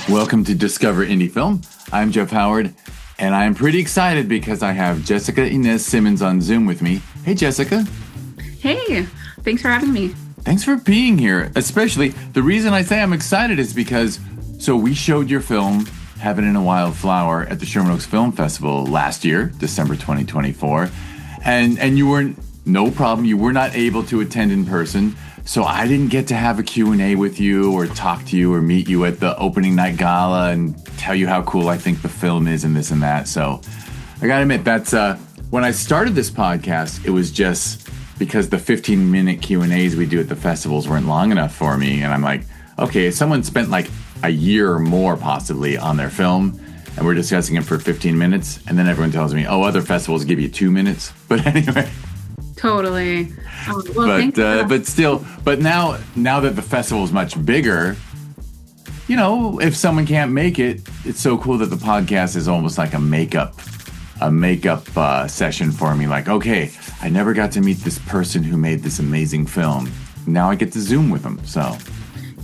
Welcome to Discover Indie Film. I'm Jeff Howard, and I'm pretty excited because I have Jesseca Ynez Simmons on Zoom with me. Hey, Jessica. Hey, thanks for having me. Thanks for being here. Especially, the reason I say I'm excited is because, we showed your film, Heaven and a Wildflower, at the Sherman Film Festival last year, December 2024. And you weren't, no problem, you were not able to attend in person. So I didn't get to have a Q&A with you or talk to you or meet you at the opening night gala and tell you how cool I think the film is and this and that. So I gotta admit, that's when I started this podcast, it was just because the 15-minute Q&As we do at the festivals weren't long enough for me. And I'm like, okay, if someone spent like a year or more possibly on their film and we're discussing it for 15 minutes, and then everyone tells me, oh, other festivals give you 2 minutes. But anyway. Totally. But now that the festival is much bigger, if someone can't make it, it's so cool that the podcast is almost like a makeup session for me. Like, okay, I never got to meet this person who made this amazing film. Now I get to Zoom with them. So.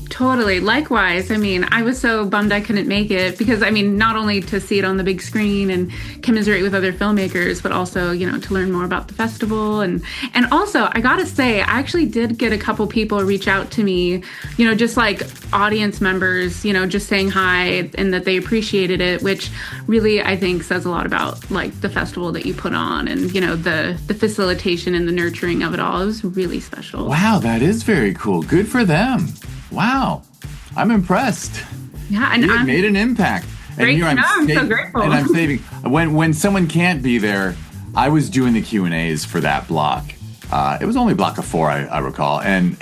Totally. Likewise. I mean, I was so bummed I couldn't make it because, not only to see it on the big screen and commiserate with other filmmakers, but also, to learn more about the festival. And also, I got to say, I actually did get a couple people reach out to me, just like audience members, just saying hi and that they appreciated it, which really, I think, says a lot about like the festival that you put on and, the facilitation and the nurturing of it all. It was really special. Wow, that is very cool. Good for them. Wow, I'm impressed. Yeah, and you made an impact. And here I'm so grateful. And I'm saving. When someone can't be there, I was doing the Q&As for that block. It was only a block of 4, I recall. And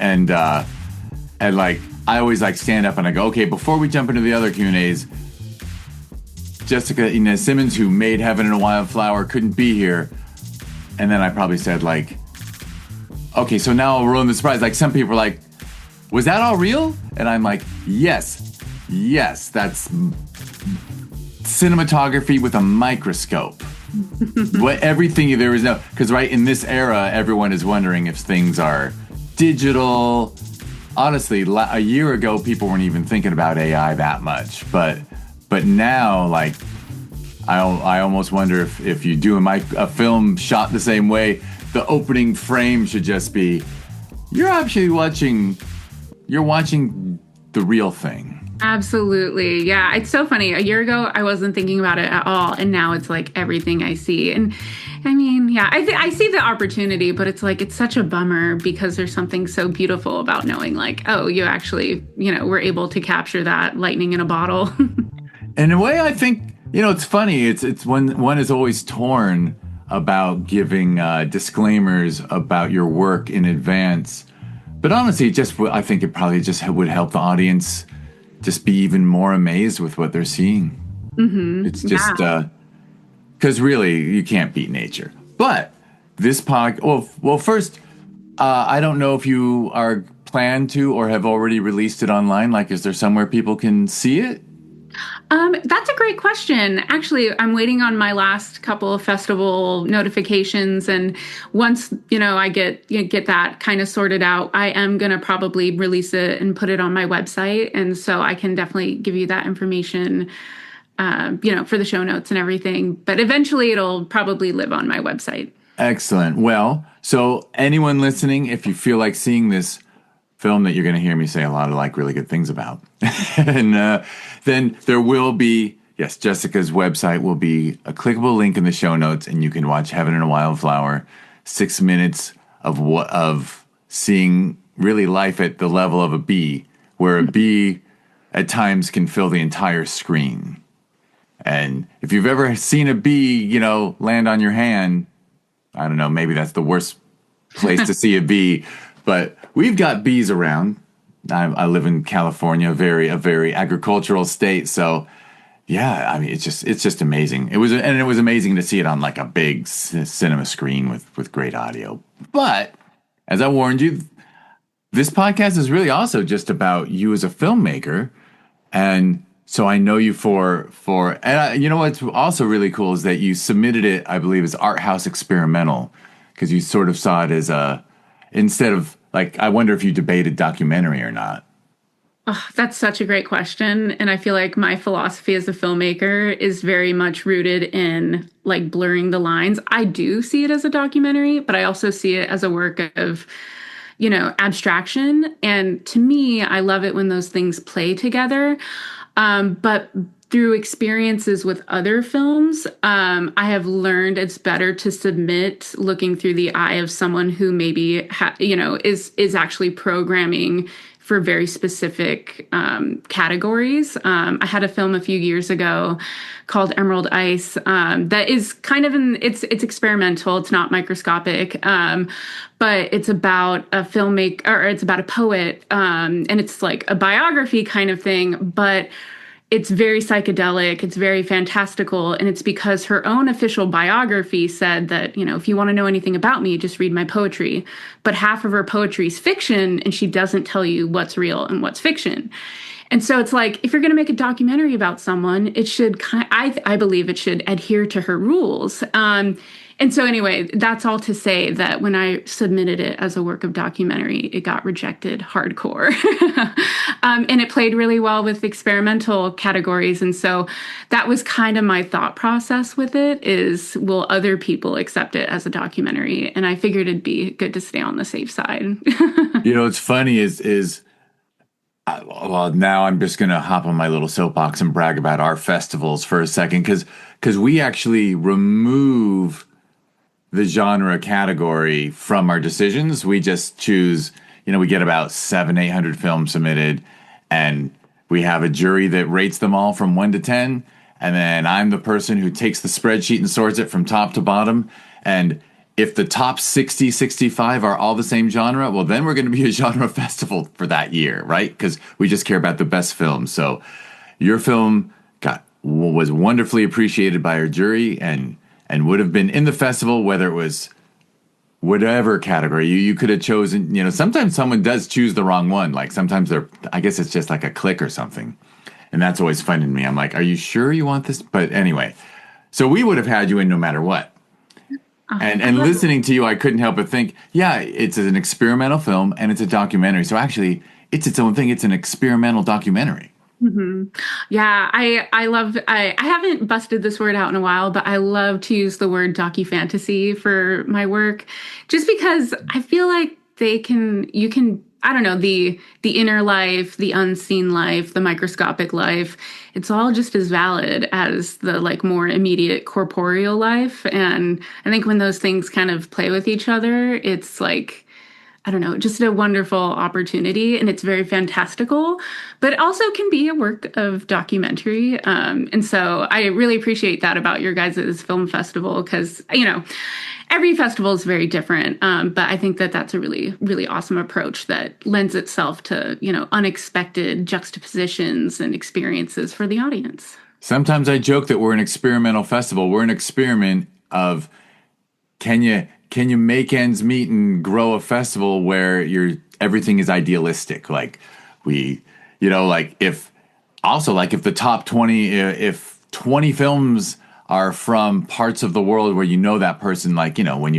like I always like stand up and I go, okay, before we jump into the other Q&As, Jesseca Ynez Simmons, who made Heaven and a Wildflower, couldn't be here. And then I probably said like, okay, so now I'll ruin the surprise. Like some people are like, was that all real? And I'm like, yes, that's cinematography with a microscope. Everything there is no, because right in this era, everyone is wondering if things are digital. Honestly, a year ago, people weren't even thinking about AI that much. But now, like, I almost wonder if you do a film shot the same way, the opening frame should just be, you're watching the real thing. Absolutely. Yeah. It's so funny. A year ago, I wasn't thinking about it at all. And now it's like everything I see. And I see the opportunity, but it's like, it's such a bummer because there's something so beautiful about knowing like, oh, you actually, were able to capture that lightning in a bottle. In a way, I think, it's funny. It's when one is always torn about giving disclaimers about your work in advance. But honestly, I think it probably just would help the audience just be even more amazed with what they're seeing. Mm-hmm. It's just because really you can't beat nature. But this first, I don't know if you are planned to or have already released it online. Like, is there somewhere people can see it? That's a great question. Actually, I'm waiting on my last couple of festival notifications. And once, I get that kind of sorted out, I am going to probably release it and put it on my website. And so I can definitely give you that information, for the show notes and everything. But eventually it'll probably live on my website. Excellent. Well, so anyone listening, if you feel like seeing this film that you're going to hear me say a lot of like really good things about. And then there will be, Jessica's website will be a clickable link in the show notes, and you can watch Heaven and a Wildflower, 6 minutes of seeing really life at the level of a bee, where a bee at times can fill the entire screen. And if you've ever seen a bee, land on your hand, I don't know, maybe that's the worst place to see a bee. But we've got bees around. I live in California, a very agricultural state. So, it's just amazing. It was amazing to see it on like a big cinema screen with great audio. But as I warned you, this podcast is really also just about you as a filmmaker, and so I know you for and what's also really cool is that you submitted it, I believe, as Arthouse experimental, because you sort of saw it as instead of like, I wonder if you debated documentary or not. Oh, that's such a great question. And I feel like my philosophy as a filmmaker is very much rooted in like blurring the lines. I do see it as a documentary, but I also see it as a work of, abstraction. And to me, I love it when those things play together. But through experiences with other films, I have learned it's better to submit looking through the eye of someone who maybe is actually programming for very specific categories. I had a film a few years ago called Emerald Ice that is kind of it's experimental. It's not microscopic, but it's about a filmmaker or it's about a poet, and it's like a biography kind of thing, but it's very psychedelic, it's very fantastical, and it's because her own official biography said that, if you want to know anything about me, just read my poetry. But half of her poetry is fiction, and she doesn't tell you what's real and what's fiction. And so it's like, if you're going to make a documentary about someone, it should, I believe it should adhere to her rules. And so anyway, that's all to say that when I submitted it as a work of documentary, it got rejected hardcore. And it played really well with experimental categories. And so that was kind of my thought process with it is, will other people accept it as a documentary? And I figured it'd be good to stay on the safe side. What's funny is well, now I'm just going to hop on my little soapbox and brag about our festivals for a second, because we actually remove the genre category from our decisions. We just choose, we get about 800 films submitted, and we have a jury that rates them all from 1 to 10. And then I'm the person who takes the spreadsheet and sorts it from top to bottom. And if the top 60, 65 are all the same genre, well, then we're going to be a genre festival for that year, right? Because we just care about the best films. So your film was wonderfully appreciated by our jury and would have been in the festival, whether it was whatever category. You could have chosen, sometimes someone does choose the wrong one. Like sometimes I guess it's just like a click or something. And that's always fun to me. I'm like, are you sure you want this? But anyway, so we would have had you in no matter what. And listening to you, I couldn't help but think, yeah, it's an experimental film and it's a documentary. So actually, it's its own thing. It's an experimental documentary. Mm-hmm. Yeah, I haven't busted this word out in a while, but I love to use the word docufantasy for my work just because I feel like you can, I don't know, the inner life, the unseen life, the microscopic life, it's all just as valid as the like more immediate corporeal life. And I think when those things kind of play with each other, it's like, I don't know, just a wonderful opportunity, and it's very fantastical, but it also can be a work of documentary. And so I really appreciate that about your guys' film festival because, every festival is very different. But I think that that's a really, really awesome approach that lends itself to, unexpected juxtapositions and experiences for the audience. Sometimes I joke that we're an experimental festival. We're an experiment of can you make ends meet and grow a festival where everything is idealistic? Like if the top 20, if 20 films are from parts of the world where that person, when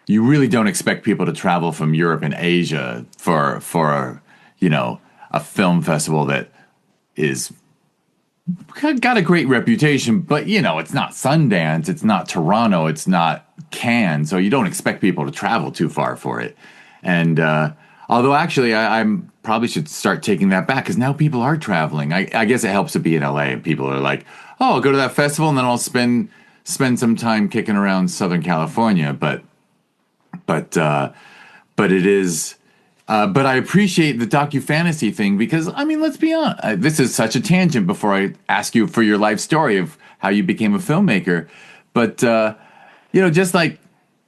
you really don't expect people to travel from Europe and Asia for a film festival that is got a great reputation, but it's not Sundance, it's not Toronto, it's not Cannes, so you don't expect people to travel too far for it. And although actually I probably should start taking that back because now people are traveling. I guess it helps to be in LA and people are like, oh, I'll go to that festival and then I'll spend some time kicking around Southern California. But it is. But I appreciate the docu-fantasy thing because, let's be honest. This is such a tangent before I ask you for your life story of how you became a filmmaker. But, just like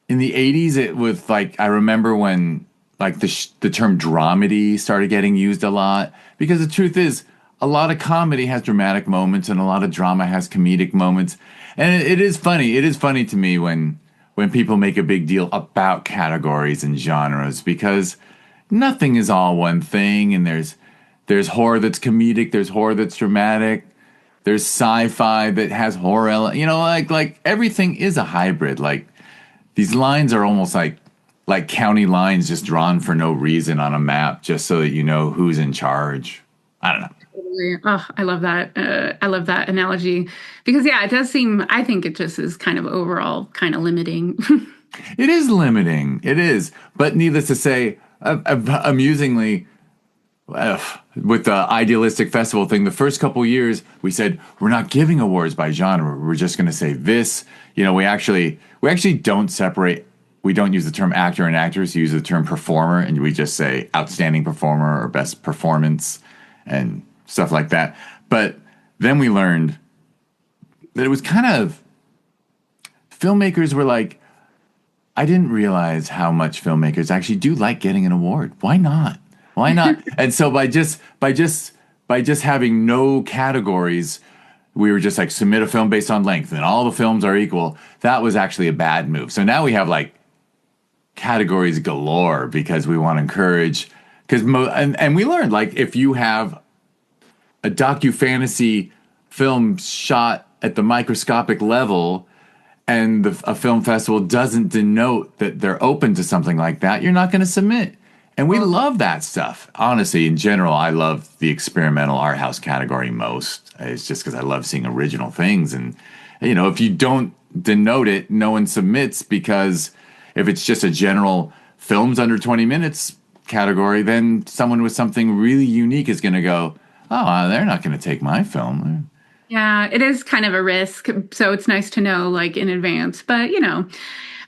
in the 80s, I remember when, the term dramedy started getting used a lot. Because the truth is, a lot of comedy has dramatic moments and a lot of drama has comedic moments. And it is funny. It is funny to me when people make a big deal about categories and genres because nothing is all one thing, and there's horror that's comedic, there's horror that's dramatic, there's sci-fi that has horror, like everything is a hybrid. Like these lines are almost like like county lines just drawn for no reason on a map just so that you know who's in charge. I don't know. Totally. Oh, I love that. I love that analogy because, yeah, it does seem, I think it just is kind of overall kind of limiting. It is limiting. It is. But needless to say, amusingly, with the idealistic festival thing, the first couple years we said we're not giving awards by genre. We're just going to say this. You know, we actually don't separate. We don't use the term actor and actress. We use the term performer, and we just say outstanding performer or best performance and stuff like that. But then we learned that it was kind of filmmakers were like, I didn't realize how much filmmakers actually do like getting an award. Why not? Why not? And so by just having no categories, we were just like submit a film based on length and all the films are equal. That was actually a bad move. So now we have like categories galore because we want to encourage and we learned like if you have a docu-fantasy film shot at the microscopic level and a film festival doesn't denote that they're open to something like that, you're not going to submit. And we love that stuff. Honestly, in general, I love the experimental art house category most. It's just because I love seeing original things. And, you know, if you don't denote it, no one submits because if it's just a general films under 20 minutes category, then someone with something really unique is going to go, oh, they're not going to take my film. Yeah, it is kind of a risk. So it's nice to know like in advance. But, you know,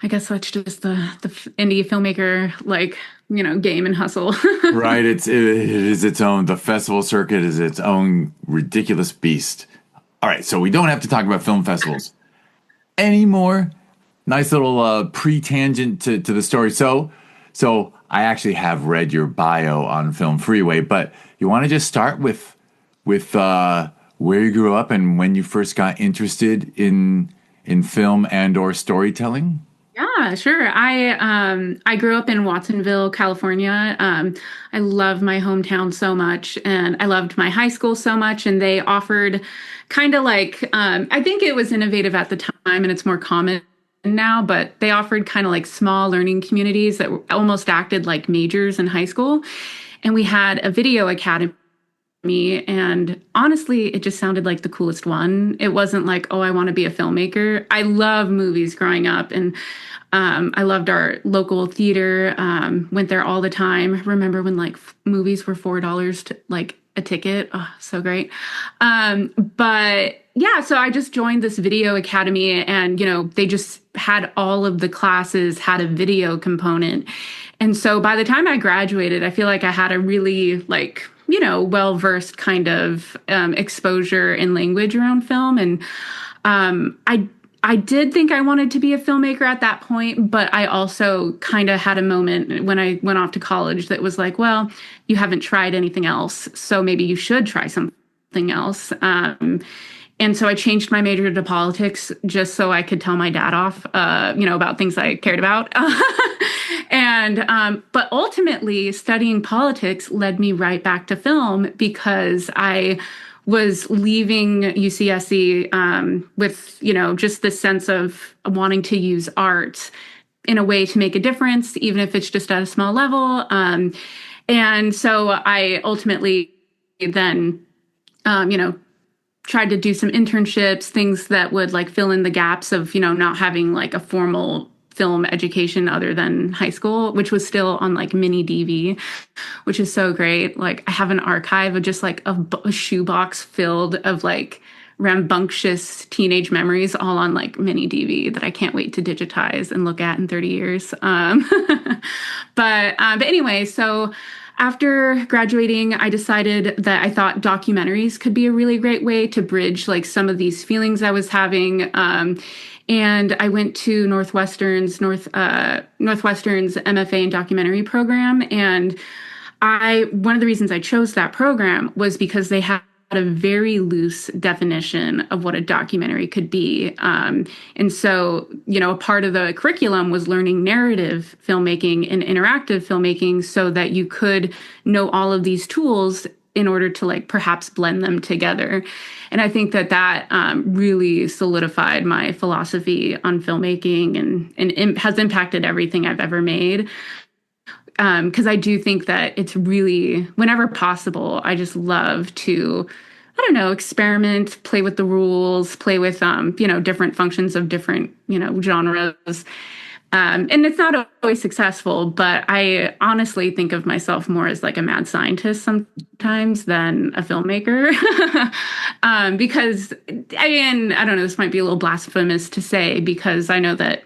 I guess that's just the indie filmmaker, like, you know, game and hustle. Right. It is its own. The festival circuit is its own ridiculous beast. All right. So we don't have to talk about film festivals anymore. Nice little pre-tangent to the story. So I actually have read your bio on Film Freeway, but you want to just start with where you grew up and when you first got interested in film and or storytelling? Yeah, sure. I grew up in Watsonville, California. I love my hometown so much, and I loved my high school so much. And they offered kind of like I think it was innovative at the time, and it's more common now. But they offered kind of like small learning communities that almost acted like majors in high school. And we had a video academy. And honestly, it just sounded like the coolest one. It wasn't like, oh, I want to be a filmmaker. I love movies growing up, and I loved our local theater. Went there all the time. Remember when like movies were $4 to like a ticket? Oh, so great. But yeah, so I just joined this video academy, and you know, they just had all of the classes had a video component. And so by the time I graduated, I feel like I had a really like, you know, well-versed kind of exposure in language around film. And I did think I wanted to be a filmmaker at that point, but I also kind of had a moment when I went off to college that was like, well, you haven't tried anything else, so maybe you should try something else. And so I changed my major to politics just so I could tell my dad off, you know, about things I cared about. But ultimately, studying politics led me right back to film because I was leaving UCSC with, you know, just this sense of wanting to use art in a way to make a difference, even if it's just at a small level. And so I ultimately then, you know, tried to do some internships, things that would like fill in the gaps of, you know, not having like a formal film education other than high school, which was still on like mini DV, which is so great. Like I have an archive of just like a shoebox filled of like rambunctious teenage memories all on like mini DV that I can't wait to digitize and look at in 30 years. But anyway, so after graduating, I decided that I thought documentaries could be a really great way to bridge like some of these feelings I was having. And I went to Northwestern's MFA in documentary program. And one of the reasons I chose that program was because they had a very loose definition of what a documentary could be. And so, you know, a part of the curriculum was learning narrative filmmaking and interactive filmmaking so that you could know all of these tools in order to like perhaps blend them together. And I think that really solidified my philosophy on filmmaking and has impacted everything I've ever made. Because I do think that it's really, whenever possible, I just love to, I don't know, experiment, play with the rules, play with, different functions of different, genres. And it's not always successful, but I honestly think of myself more as like a mad scientist sometimes than a filmmaker. Because, again, I don't know, this might be a little blasphemous to say because I know that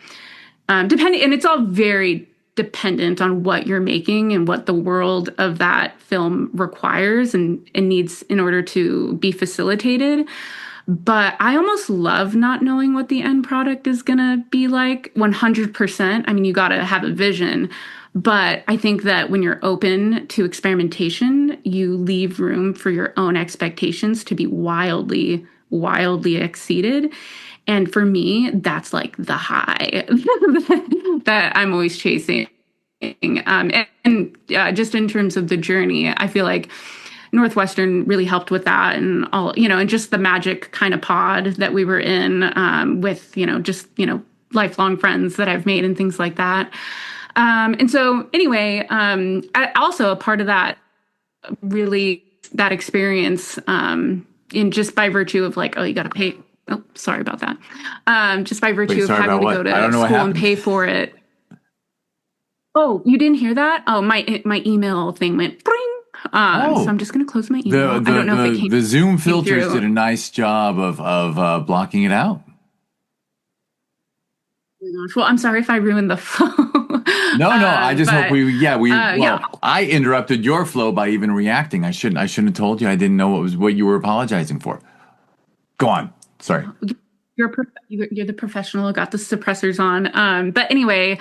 depending, and it's all very dependent on what you're making and what the world of that film requires and needs in order to be facilitated. But I almost love not knowing what the end product is going to be like 100%. I mean, you got to have a vision. But I think that when you're open to experimentation, you leave room for your own expectations to be wildly, wildly exceeded. And for me, that's like the high that I'm always chasing. Just in terms of the journey, I feel like Northwestern really helped with that and all, and just the magic kind of pod that we were in with, lifelong friends that I've made and things like that. And so anyway, also a part of that, really that experience in just by virtue of like, oh, you got to pay. Oh, sorry about that. Just by virtue of having to go to school and pay for it. Oh, you didn't hear that? Oh, my email thing went bring. So I'm just going to close my email. I don't know if it came. The Zoom filters did a nice job of blocking it out. Oh my gosh. Well, I'm sorry if I ruined the flow. No, I just hope I interrupted your flow by even reacting. I shouldn't have told you. I didn't know what you were apologizing for. Go on. Sorry. You're the professional who got the suppressors on. But anyway,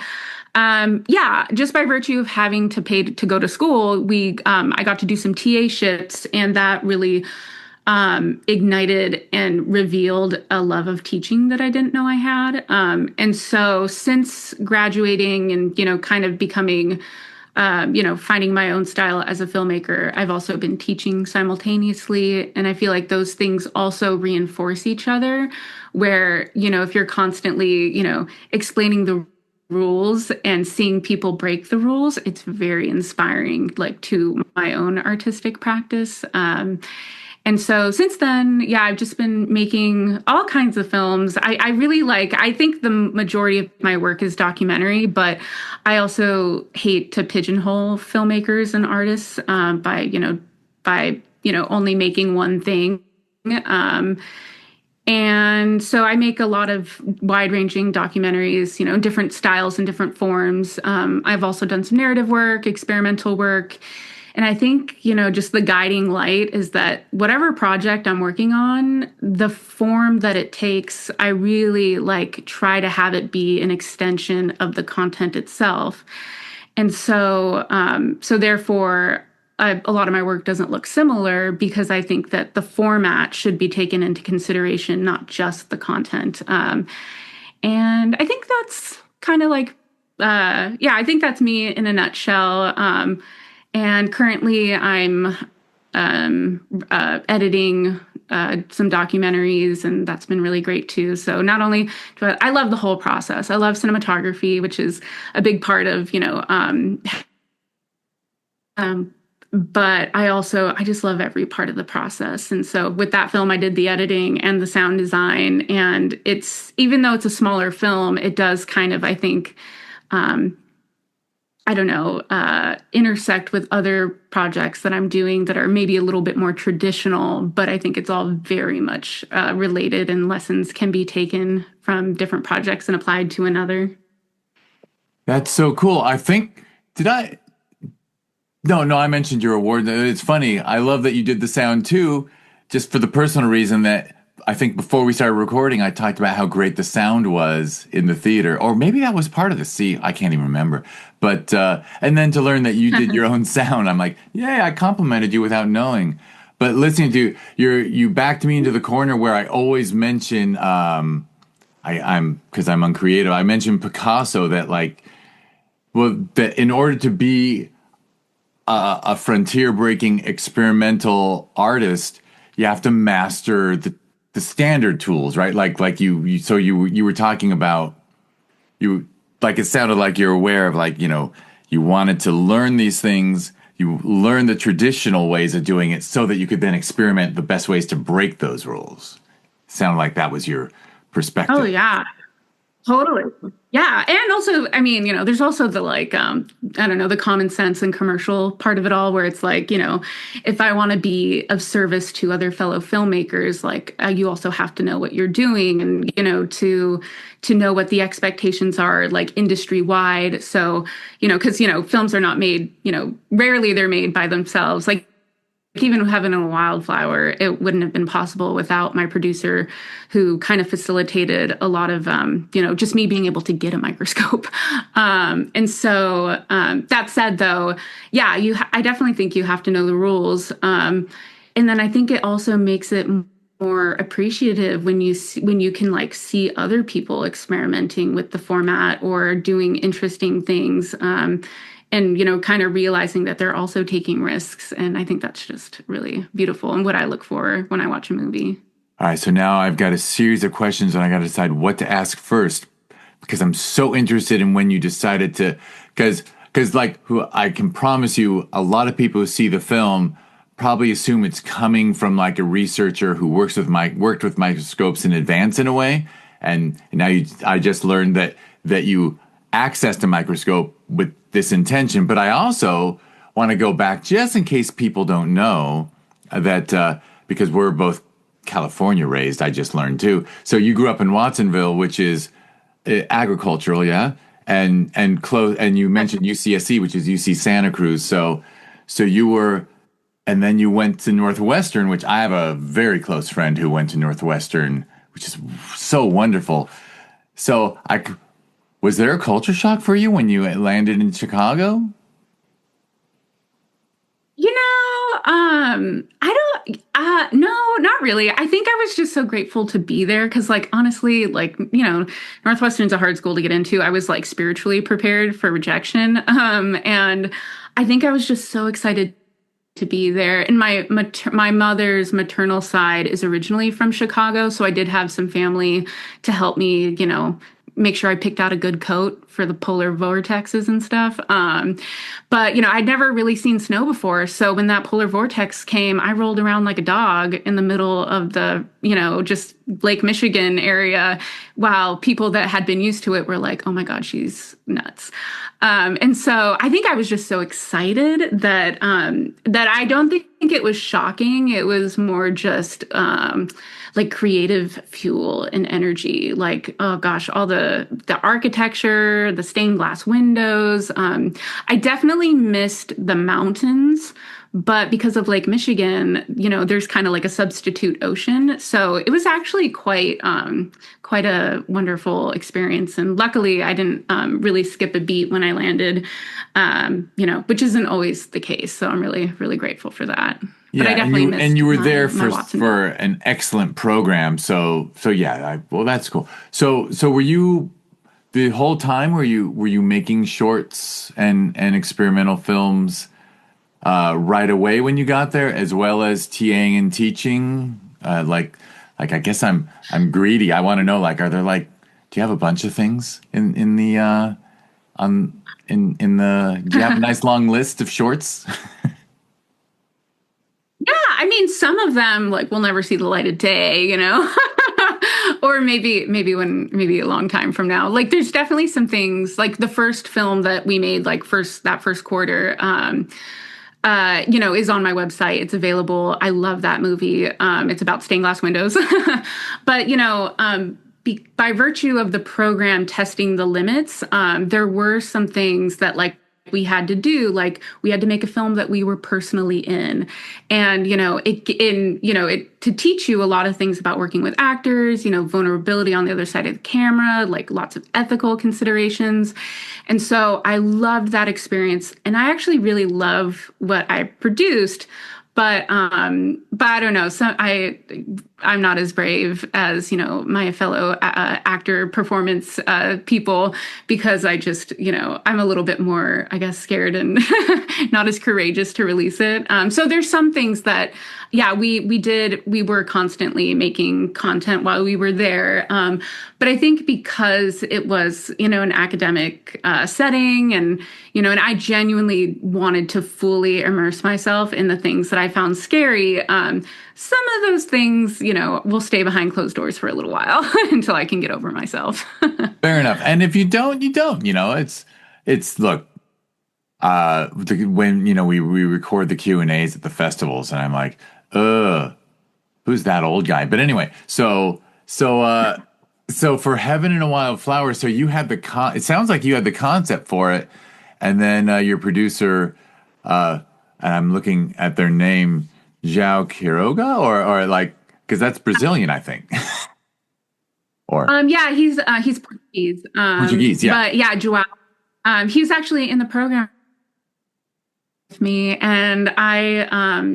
just by virtue of having to pay to go to school, I got to do some TA shifts, and that really ignited and revealed a love of teaching that I didn't know I had. And so since graduating and, kind of becoming, finding my own style as a filmmaker, I've also been teaching simultaneously. And I feel like those things also reinforce each other where, if you're constantly, explaining the rules and seeing people break the rules, it's very inspiring, like to my own artistic practice. And so since then, I've just been making all kinds of films. I really I think the majority of my work is documentary, but I also hate to pigeonhole filmmakers and artists by only making one thing. And so I make a lot of wide-ranging documentaries, different styles and different forms. I've also done some narrative work, experimental work. And I think, just the guiding light is that whatever project I'm working on, the form that it takes, I really try to have it be an extension of the content itself. And so, therefore, a lot of my work doesn't look similar because I think that the format should be taken into consideration, not just the content. And I think that's kind of I think that's me in a nutshell. And currently I'm editing some documentaries, and that's been really great too. So not only I love the whole process. I love cinematography, which is a big part of, but I just love every part of the process. And so with that film, I did the editing and the sound design, and even though it's a smaller film, it does kind of, I think, intersect with other projects that I'm doing that are maybe a little bit more traditional, but I think it's all very much related, and lessons can be taken from different projects and applied to another. That's so cool. I think, No, I mentioned your award. It's funny. I love that you did the sound too, just for the personal reason that I think before we started recording, I talked about how great the sound was in the theater, or maybe that was part of the seat. I can't even remember. But and then to learn that you did your own sound, I'm like, yeah, I complimented you without knowing. But listening to you backed me into the corner where I always mention, because I'm uncreative. I mention Picasso that that in order to be a frontier breaking experimental artist, you have to master the standard tools, right? Like you were talking about you like it sounded like you're aware of like, you wanted to learn these things, you learn the traditional ways of doing it so that you could then experiment the best ways to break those rules. Sounded like that was your Oh perspective. yeah. Totally. Yeah. And also, I mean, there's also the I don't know, the common sense and commercial part of it all where it's like, if I want to be of service to other fellow filmmakers, like you also have to know what you're doing and, to know what the expectations are like industry wide. So, because, films are not made, rarely they're made by themselves. Like even Heaven and a Wildflower, it wouldn't have been possible without my producer, who kind of facilitated a lot of, just me being able to get a microscope. And so that said, though, yeah, I definitely think you have to know the rules. And then I think it also makes it more appreciative when you can like see other people experimenting with the format or doing interesting things. And kind of realizing that they're also taking risks, and I think that's just really beautiful and what I look for when I watch a movie. All right, so now I've got a series of questions and I got to decide what to ask first because I'm so interested in when you decided to, because like who I can promise you, a lot of people who see the film probably assume it's coming from like a researcher who worked with microscopes in advance in a way, and now I just learned that you accessed a microscope with this intention. But I also want to go back just in case people don't know that because we're both California raised, I just learned too. So you grew up in Watsonville, which is agricultural, yeah, and close. And you mentioned UCSC, which is UC Santa Cruz. So you were, and then you went to Northwestern, which I have a very close friend who went to Northwestern, which is so wonderful. So was there a culture shock for you when you landed in Chicago? I don't, no, not really. I think I was just so grateful to be there because, like, honestly, like, Northwestern's a hard school to get into. I was like spiritually prepared for rejection. And I think I was just so excited to be there. And my mother's maternal side is originally from Chicago, so I did have some family to help me, make sure I picked out a good coat for the polar vortexes and stuff. But, I'd never really seen snow before. So when that polar vortex came, I rolled around like a dog in the middle of the, just Lake Michigan area, while people that had been used to it were like, oh my God, she's nuts. And so I think I was just so excited that I don't think it was shocking. It was more just like creative fuel and energy. Like, oh gosh, all the architecture, the stained glass windows. I definitely missed the mountains. But because of Lake Michigan, there's kind of like a substitute ocean. So it was actually quite a wonderful experience. And luckily, I didn't really skip a beat when I landed, which isn't always the case. So I'm really, really grateful for that. Yeah, but I definitely missed and you were there Watson. for an excellent program. So yeah, well that's cool. So were you the whole time? Were you making shorts and experimental films? Right away when you got there, as well as TAing and teaching. Like I guess I'm greedy. I want to know, like, are there like, do you have a bunch of things in the do you have a nice long list of shorts? Yeah, I mean, some of them like will never see the light of day, or maybe a long time from now. Like, there's definitely some things like the first film that we made, like that first quarter. Is on my website. It's available. I love that movie. It's about stained glass windows. But, by virtue of the program testing the limits, there were some things that like we had to do, like we had to make a film that we were personally in. And, it to teach you a lot of things about working with actors, vulnerability on the other side of the camera, like lots of ethical considerations. And so I loved that experience. And I actually really love what I produced. but I don't know. I'm not as brave as, my fellow actor performance people, because I just, I'm a little bit more, I guess, scared and not as courageous to release it. So there's some things that, yeah, we were constantly making content while we were there. But I think because it was, an academic setting, and I genuinely wanted to fully immerse myself in the things that I found scary. Some of those things, will stay behind closed doors for a little while until I can get over myself. Fair enough. And if you don't, you don't. It's look. When we record the Q&As at the festivals, and I'm like, who's that old guy? But anyway, so for Heaven and a Wild Flower, so you had it sounds like you had the concept for it, and then your producer, and I'm looking at their name, João Quiroga, or like, because that's Brazilian, I think. Or yeah, he's Portuguese. Portuguese, yeah. But yeah, João, he was actually in the program with me, and I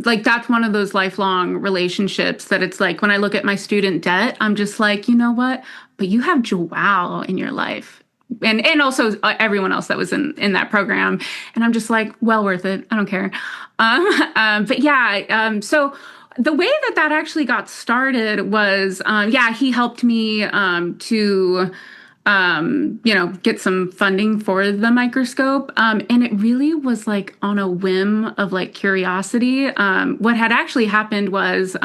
like, that's one of those lifelong relationships that it's like, when I look at my student debt, I'm just like, you know what? But you have João in your life. And also everyone else that was in that program. And I'm just like, well worth it. I don't care. But yeah, so the way that actually got started was, yeah, he helped me to get some funding for the microscope. And it really was like on a whim of like curiosity. What had actually happened was,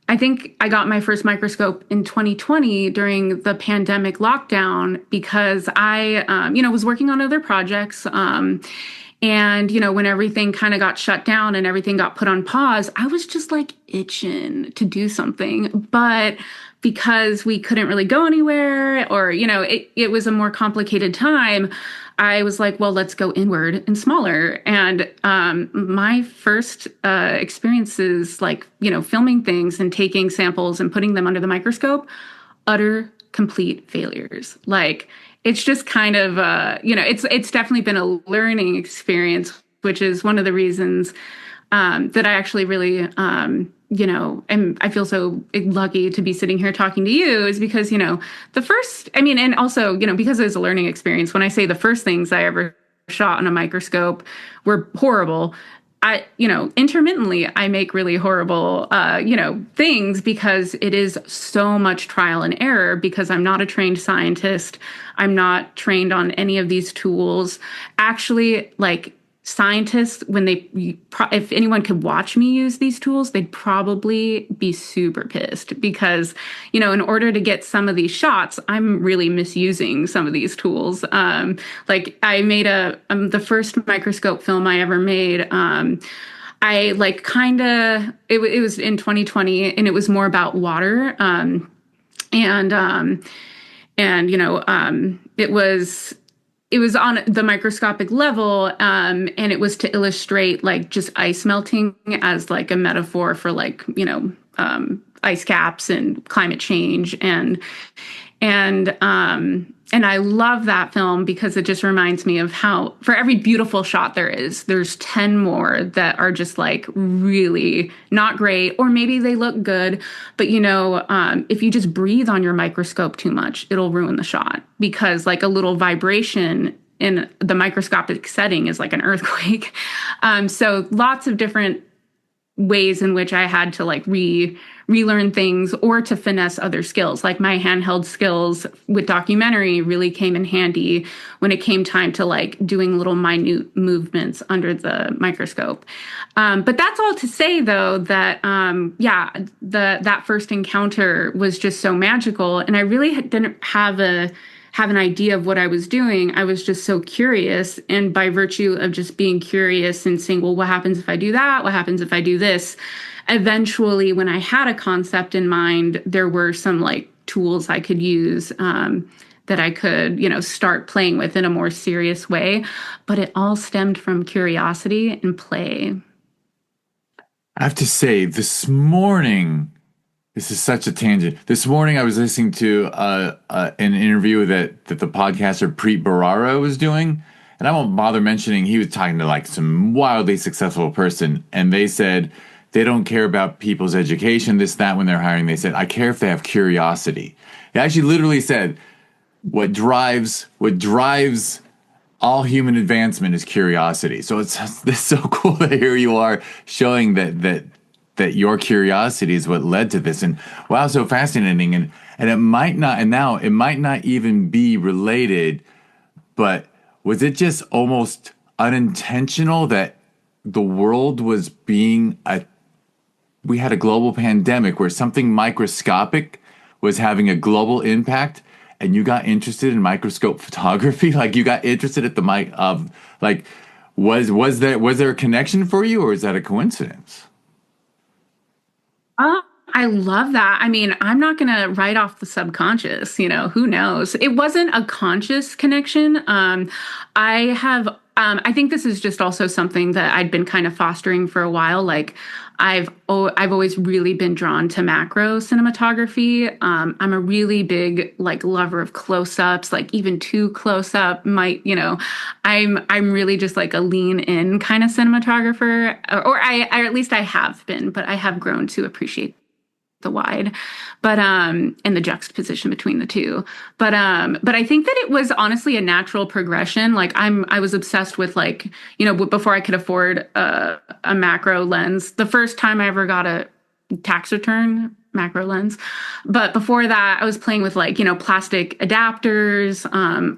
I think I got my first microscope in 2020 during the pandemic lockdown, because I, was working on other projects. And, when everything kind of got shut down and everything got put on pause, I was just like itching to do something. But because we couldn't really go anywhere, or, it was a more complicated time, I was like, well, let's go inward and smaller. And my first experiences, like, filming things and taking samples and putting them under the microscope, utter complete failures. Like, it's just kind of, it's definitely been a learning experience, which is one of the reasons that I actually really, and I feel so lucky to be sitting here talking to you, is because, the first, and also, because it was a learning experience, when I say the first things I ever shot on a microscope were horrible, intermittently, I make really horrible, things, because it is so much trial and error, because I'm not a trained scientist. I'm not trained on any of these tools. Actually, like, scientists, if anyone could watch me use these tools, they'd probably be super pissed, because, in order to get some of these shots, I'm really misusing some of these tools. Like, I made the first microscope film I ever made. I like it was in 2020, and it was more about water. It was on the microscopic level, and it was to illustrate like just ice melting as like a metaphor for like, ice caps and climate change. And I love that film, because it just reminds me of how for every beautiful shot there's 10 more that are just like really not great, or maybe they look good, but if you just breathe on your microscope too much, it'll ruin the shot, because like a little vibration in the microscopic setting is like an earthquake. So lots of different ways in which I had to like relearn things, or to finesse other skills. Like my handheld skills with documentary really came in handy when it came time to like doing little minute movements under the microscope. But that's all to say, though, that that first encounter was just so magical, and I really didn't have an idea of what I was doing. I was just so curious. And by virtue of just being curious and saying, well, what happens if I do that? What happens if I do this? Eventually, when I had a concept in mind, there were some like tools I could use that I could, start playing with in a more serious way. But it all stemmed from curiosity and play. I have to say, this morning, this is such a tangent. This morning, I was listening to an interview that the podcaster Preet Bharara was doing, and I won't bother mentioning, he was talking to like some wildly successful person, and they said they don't care about people's education, this, that, when they're hiring. They said, I care if they have curiosity. He actually literally said, what drives all human advancement is curiosity. So it's so cool that here you are showing that your curiosity is what led to this. And wow, so fascinating. And it might not, and now it might not even be related, but was it just almost unintentional that the world was we had a global pandemic where something microscopic was having a global impact, and you got interested in microscope photography? Like, you got interested at the mic of, like, was there a connection for you, or is that a coincidence? I love that. I mean, I'm not going to write off the subconscious, who knows? It wasn't a conscious connection. I have, I think this is just also something that I'd been kind of fostering for a while. Like, I've always really been drawn to macro cinematography. I'm a really big like lover of close-ups, like even too close up might, I'm really just like a lean in kind of cinematographer, or I at least I have been, but I have grown to appreciate the wide, but and the juxtaposition between the two. But I think that it was honestly a natural progression. Like, I was obsessed with, like, before I could afford a macro lens. The first time I ever got a tax return macro lens, but before that I was playing with, like, plastic adapters.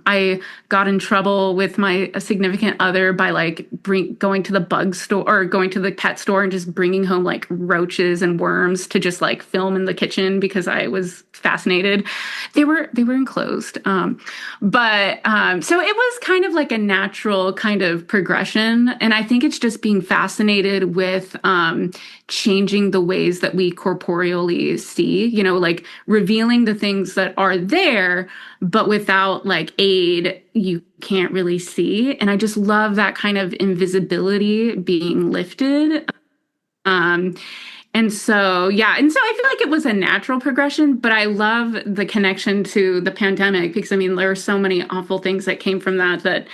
I got in trouble with my significant other by like going to the bug store or going to the pet store and just bringing home like roaches and worms to just like film in the kitchen because I was fascinated. They were enclosed, but so it was kind of like a natural kind of progression, and I think it's just being fascinated with changing the ways that we corporeally see, like revealing the things that are there, but without like aid, you can't really see. And I just love that kind of invisibility being lifted. And so, yeah. And so I feel like it was a natural progression, but I love the connection to the pandemic because, I mean, there are so many awful things that came from that,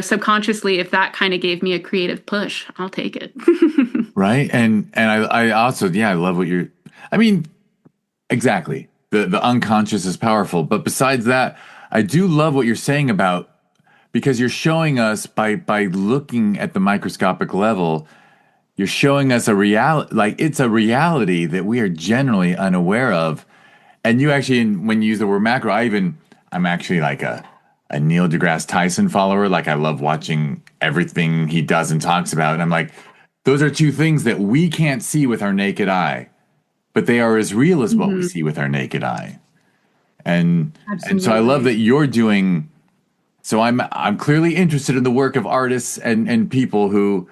subconsciously, if that kind of gave me a creative push, I'll take it. Right. And I also, yeah, I love I mean, exactly. The unconscious is powerful. But besides that, I do love what you're saying about, because you're showing us by looking at the microscopic level, you're showing us a reality, like it's a reality that we are generally unaware of. And you actually, when you use the word macro, I'm actually like a Neil deGrasse Tyson follower. Like, I love watching everything he does and talks about. And I'm like, those are two things that we can't see with our naked eye, but they are as real as what we see with our naked eye. And so I love that you're doing. So I'm clearly interested in the work of artists and people who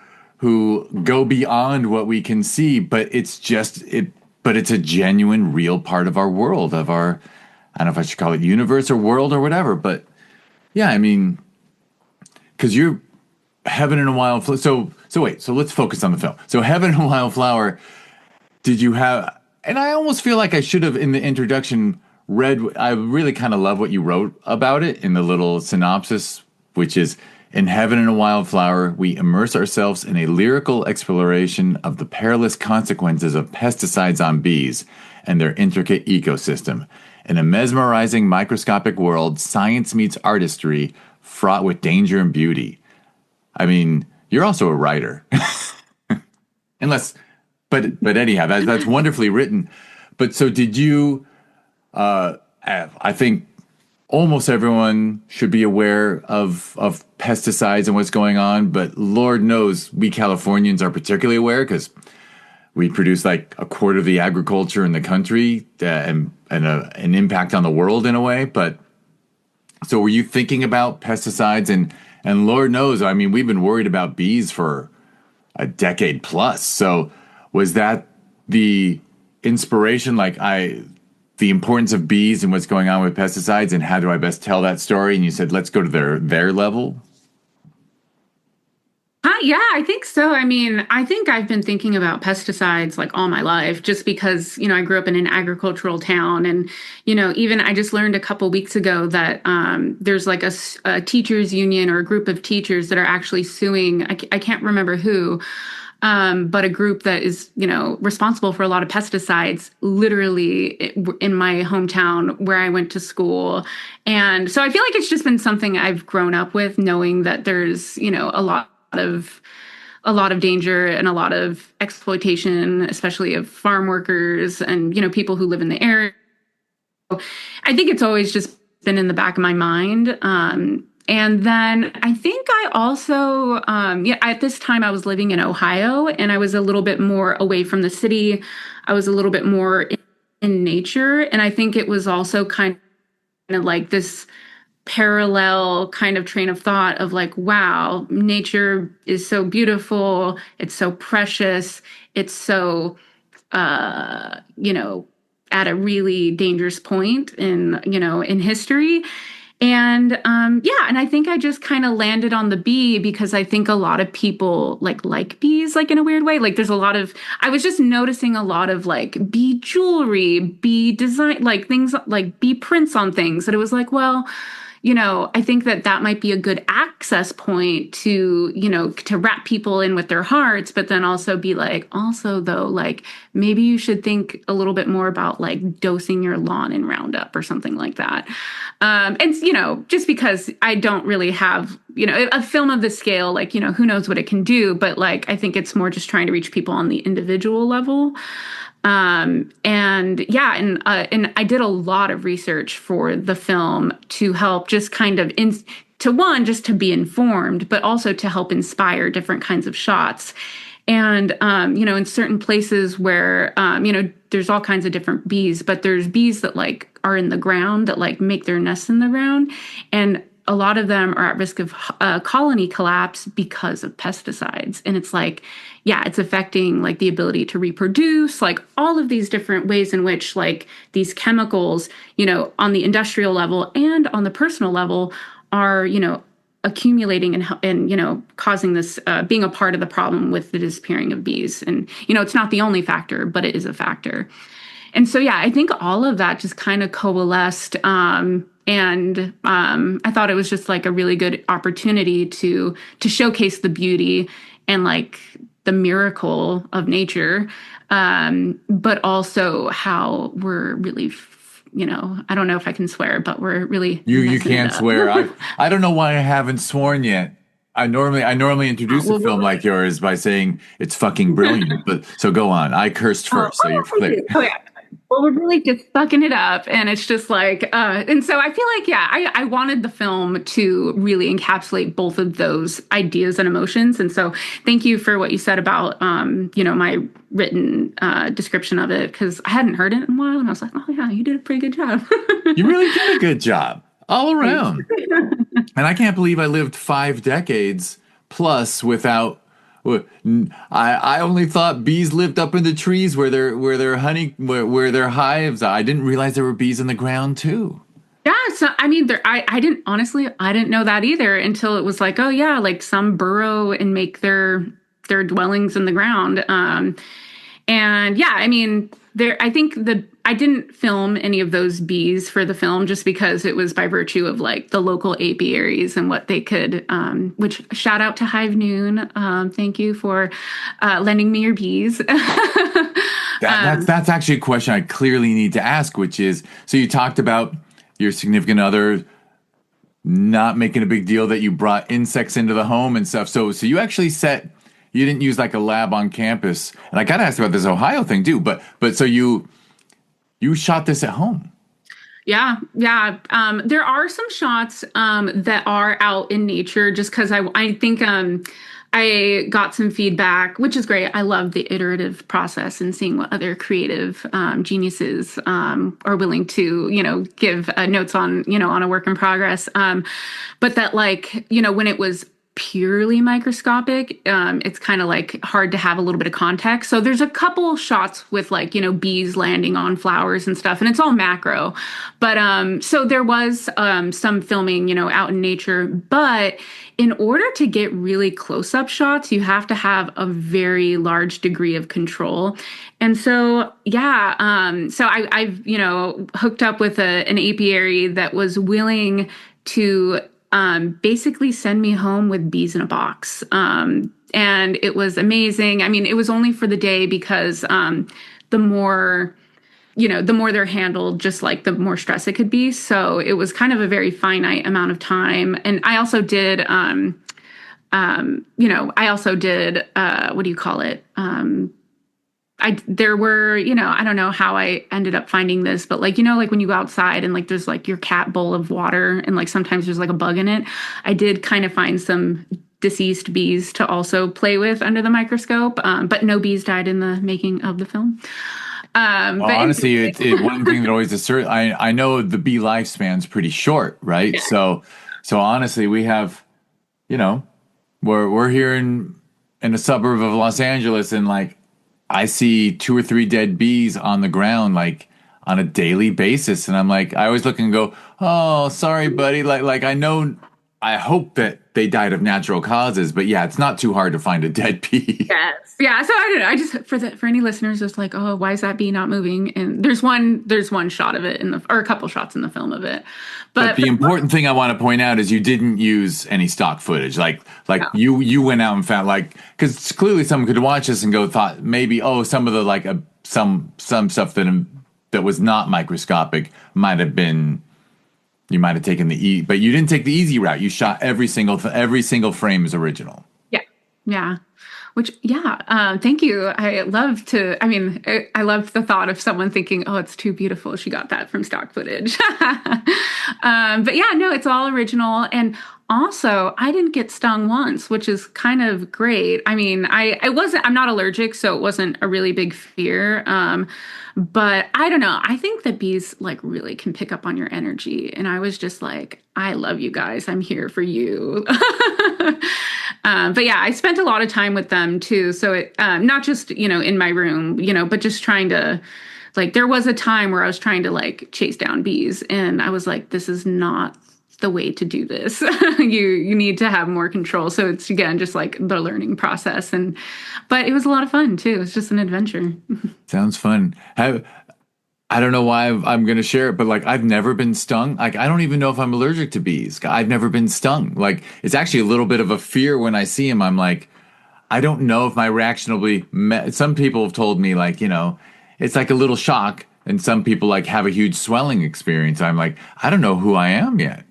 go beyond what we can see, but it's a genuine, real part of our world, of our, I don't know if I should call it universe or world or whatever, but yeah, I mean, because you're Heaven and a Wildflower. So wait, so let's focus on the film. So Heaven and a Wildflower, did you have, and I almost feel like I should have in the introduction I really kind of love what you wrote about it in the little synopsis, which is, in Heaven and a Wildflower, we immerse ourselves in a lyrical exploration of the perilous consequences of pesticides on bees and their intricate ecosystem. In a mesmerizing microscopic world, science meets artistry, fraught with danger and beauty. I mean, you're also a writer. But anyhow, that's wonderfully written. But so did you, I think almost everyone should be aware of pesticides and what's going on, but Lord knows we Californians are particularly aware because we produce like a quarter of the agriculture in the country, and an impact on the world in a way. But so were you thinking about pesticides? And Lord knows, I mean, we've been worried about bees for a decade plus. So was that the inspiration? The importance of bees and what's going on with pesticides, and how do I best tell that story? And you said, let's go to their level. Yeah, I think so. I mean, I think I've been thinking about pesticides like all my life just because, I grew up in an agricultural town and, even I just learned a couple weeks ago that there's like a teachers union or a group of teachers that are actually suing, I can't remember who, but a group that is, responsible for a lot of pesticides, literally in my hometown where I went to school. And so I feel like it's just been something I've grown up with, knowing that there's, a lot of danger and a lot of exploitation, especially of farm workers and, people who live in the area. I think it's always just been in the back of my mind. And then I think I also, at this time I was living in Ohio and I was a little bit more away from the city. I was a little bit more in nature. And I think it was also kind of like this parallel kind of train of thought of like, wow, nature is so beautiful. It's so precious. It's so, at a really dangerous point in history. And and I think I just kind of landed on the bee because I think a lot of people like bees, like in a weird way. Like there's a lot of, I was just noticing a lot of like bee jewelry, bee design, like things like bee prints on things. And it was like, well, I think that might be a good access point to, to wrap people in with their hearts, but then also be like, also though, like maybe you should think a little bit more about like dosing your lawn in Roundup or something like that. And, just because I don't really have, a film of this scale, like, who knows what it can do, but like, I think it's more just trying to reach people on the individual level. And I did a lot of research for the film to help just kind of just to be informed, but also to help inspire different kinds of shots. And, in certain places where, there's all kinds of different bees, but there's bees that like are in the ground that like make their nests in the ground. And a lot of them are at risk of colony collapse because of pesticides. And it's like, yeah, it's affecting like the ability to reproduce, like all of these different ways in which like these chemicals, on the industrial level and on the personal level are, accumulating and causing this, being a part of the problem with the disappearing of bees. And, it's not the only factor, but it is a factor. And so, yeah, I think all of that just kind of coalesced. I thought it was just like a really good opportunity to showcase the beauty and like the miracle of nature, but also how we're really, I don't know if I can swear, but we're really you can't swear. I don't know why I haven't sworn yet. I normally introduce a film like yours by saying it's fucking brilliant. But so go on. I cursed first, so you're clear. Okay. Well, we're really just fucking it up. And it's just like, and so I feel like, yeah, I wanted the film to really encapsulate both of those ideas and emotions. And so thank you for what you said about, my written description of it, because I hadn't heard it in a while. And I was like, oh, yeah, you did a pretty good job. You really did a good job all around. And I can't believe I lived 5 decades plus without. I only thought bees lived up in the trees where their honey, where their hives. I didn't realize there were bees in the ground too. Yeah, so I mean, I didn't know that either until it was like, oh yeah, like some burrow and make their dwellings in the ground. And yeah, I mean, I think I didn't film any of those bees for the film just because it was by virtue of like the local apiaries and what they could, which shout out to Hive Noon. Thank you for lending me your bees. That's actually a question I clearly need to ask, which is, so you talked about your significant other not making a big deal that you brought insects into the home and stuff. So you actually you didn't use like a lab on campus. And I got to ask about this Ohio thing too, but so you shot this at home. Yeah. There are some shots that are out in nature just because I think I got some feedback, which is great. I love the iterative process and seeing what other creative geniuses are willing to, give notes on, on a work in progress. But that like, when it was purely microscopic, it's kind of like hard to have a little bit of context. So there's a couple shots with like, bees landing on flowers and stuff, and it's all macro. But so there was some filming, out in nature. But in order to get really close-up shots, you have to have a very large degree of control. And so, yeah, so I've, hooked up with an apiary that was willing to basically send me home with bees in a box. And it was amazing. I mean, it was only for the day because the more, the more they're handled, just like the more stress it could be. So it was kind of a very finite amount of time. And I also did, what do you call it? There were, I don't know how I ended up finding this, but like, like when you go outside and like there's like your cat bowl of water and like sometimes there's like a bug in it. I did kind of find some deceased bees to also play with under the microscope, but no bees died in the making of the film. Well, But honestly, one thing that always asserts, I know the bee lifespan's pretty short, right? yeah. So honestly, we have, we're here in a suburb of Los Angeles, and like I see 2 or 3 dead bees on the ground, like on a daily basis, and I'm like, I always look and go, oh, sorry, buddy. Like I know, I hope that they died of natural causes, but yeah, it's not too hard to find a dead bee. Yes. Yeah. So I don't know. I just for any listeners, just like, oh, why is that bee not moving? And there's one shot of it or a couple shots in the film of it. But the important thing I want to point out is you didn't use any stock footage. Like you went out and found, like, because clearly someone could watch this and thought maybe, oh, some of the like some stuff that was not microscopic might have been. You might have taken but you didn't take the easy route. You shot every single frame is original. Yeah. Yeah. Which, yeah, thank you. I love the thought of someone thinking, oh, it's too beautiful. She got that from stock footage. But yeah, no, it's all original. And also, I didn't get stung once, which is kind of great. I mean, I'm not allergic, so it wasn't a really big fear. But I don't know. I think that bees like really can pick up on your energy. And I was just like, I love you guys. I'm here for you. But yeah, I spent a lot of time with them too. So it, not just, in my room, but just trying to, like, there was a time where I was trying to like chase down bees, and I was like, this is not the way to do this. You need to have more control. So it's, again, just like the learning process. But it was a lot of fun too. It's just an adventure. Sounds fun. I don't know why I'm going to share it, but like I've never been stung. Like I don't even know if I'm allergic to bees. I've never been stung. Like it's actually a little bit of a fear when I see them. I'm like, I don't know if my reaction will be some people have told me like, it's like a little shock, and some people like have a huge swelling experience. I'm like, I don't know who I am yet.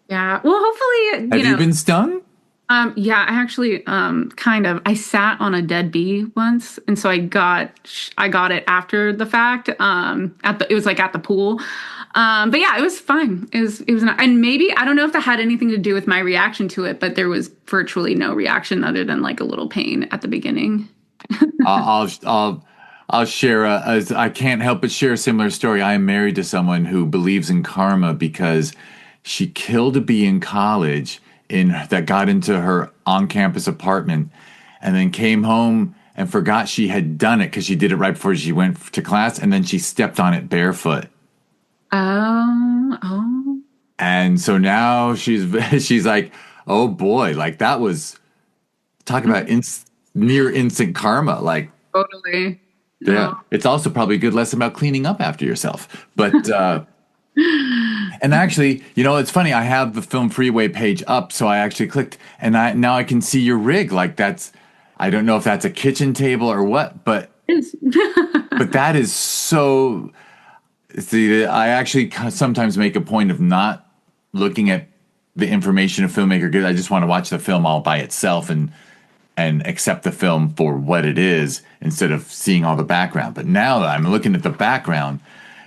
Yeah. Well, hopefully, have you been stung? Yeah, I actually kind of. I sat on a dead bee once, and so I got it after the fact. It was like at the pool. But yeah, it was fine. It was not, and maybe I don't know if that had anything to do with my reaction to it, but there was virtually no reaction other than like a little pain at the beginning. I'll share I can't help but share a similar story. I am married to someone who believes in karma because she killed a bee in college that got into her on-campus apartment, and then came home and forgot she had done it because she did it right before she went to class, and then she stepped on it barefoot. Oh. And so now she's like, oh boy, like that was, talk about near instant karma. Like Totally. yeah, it's also probably a good lesson about cleaning up after yourself. But and actually, it's funny. I have the Film Freeway page up, so I actually clicked, and now I can see your rig. Like I don't know if that's a kitchen table or what, but but that is so. See, I actually sometimes make a point of not looking at the information of filmmaker because I just want to watch the film all by itself and accept the film for what it is instead of seeing all the background. But now that I'm looking at the background,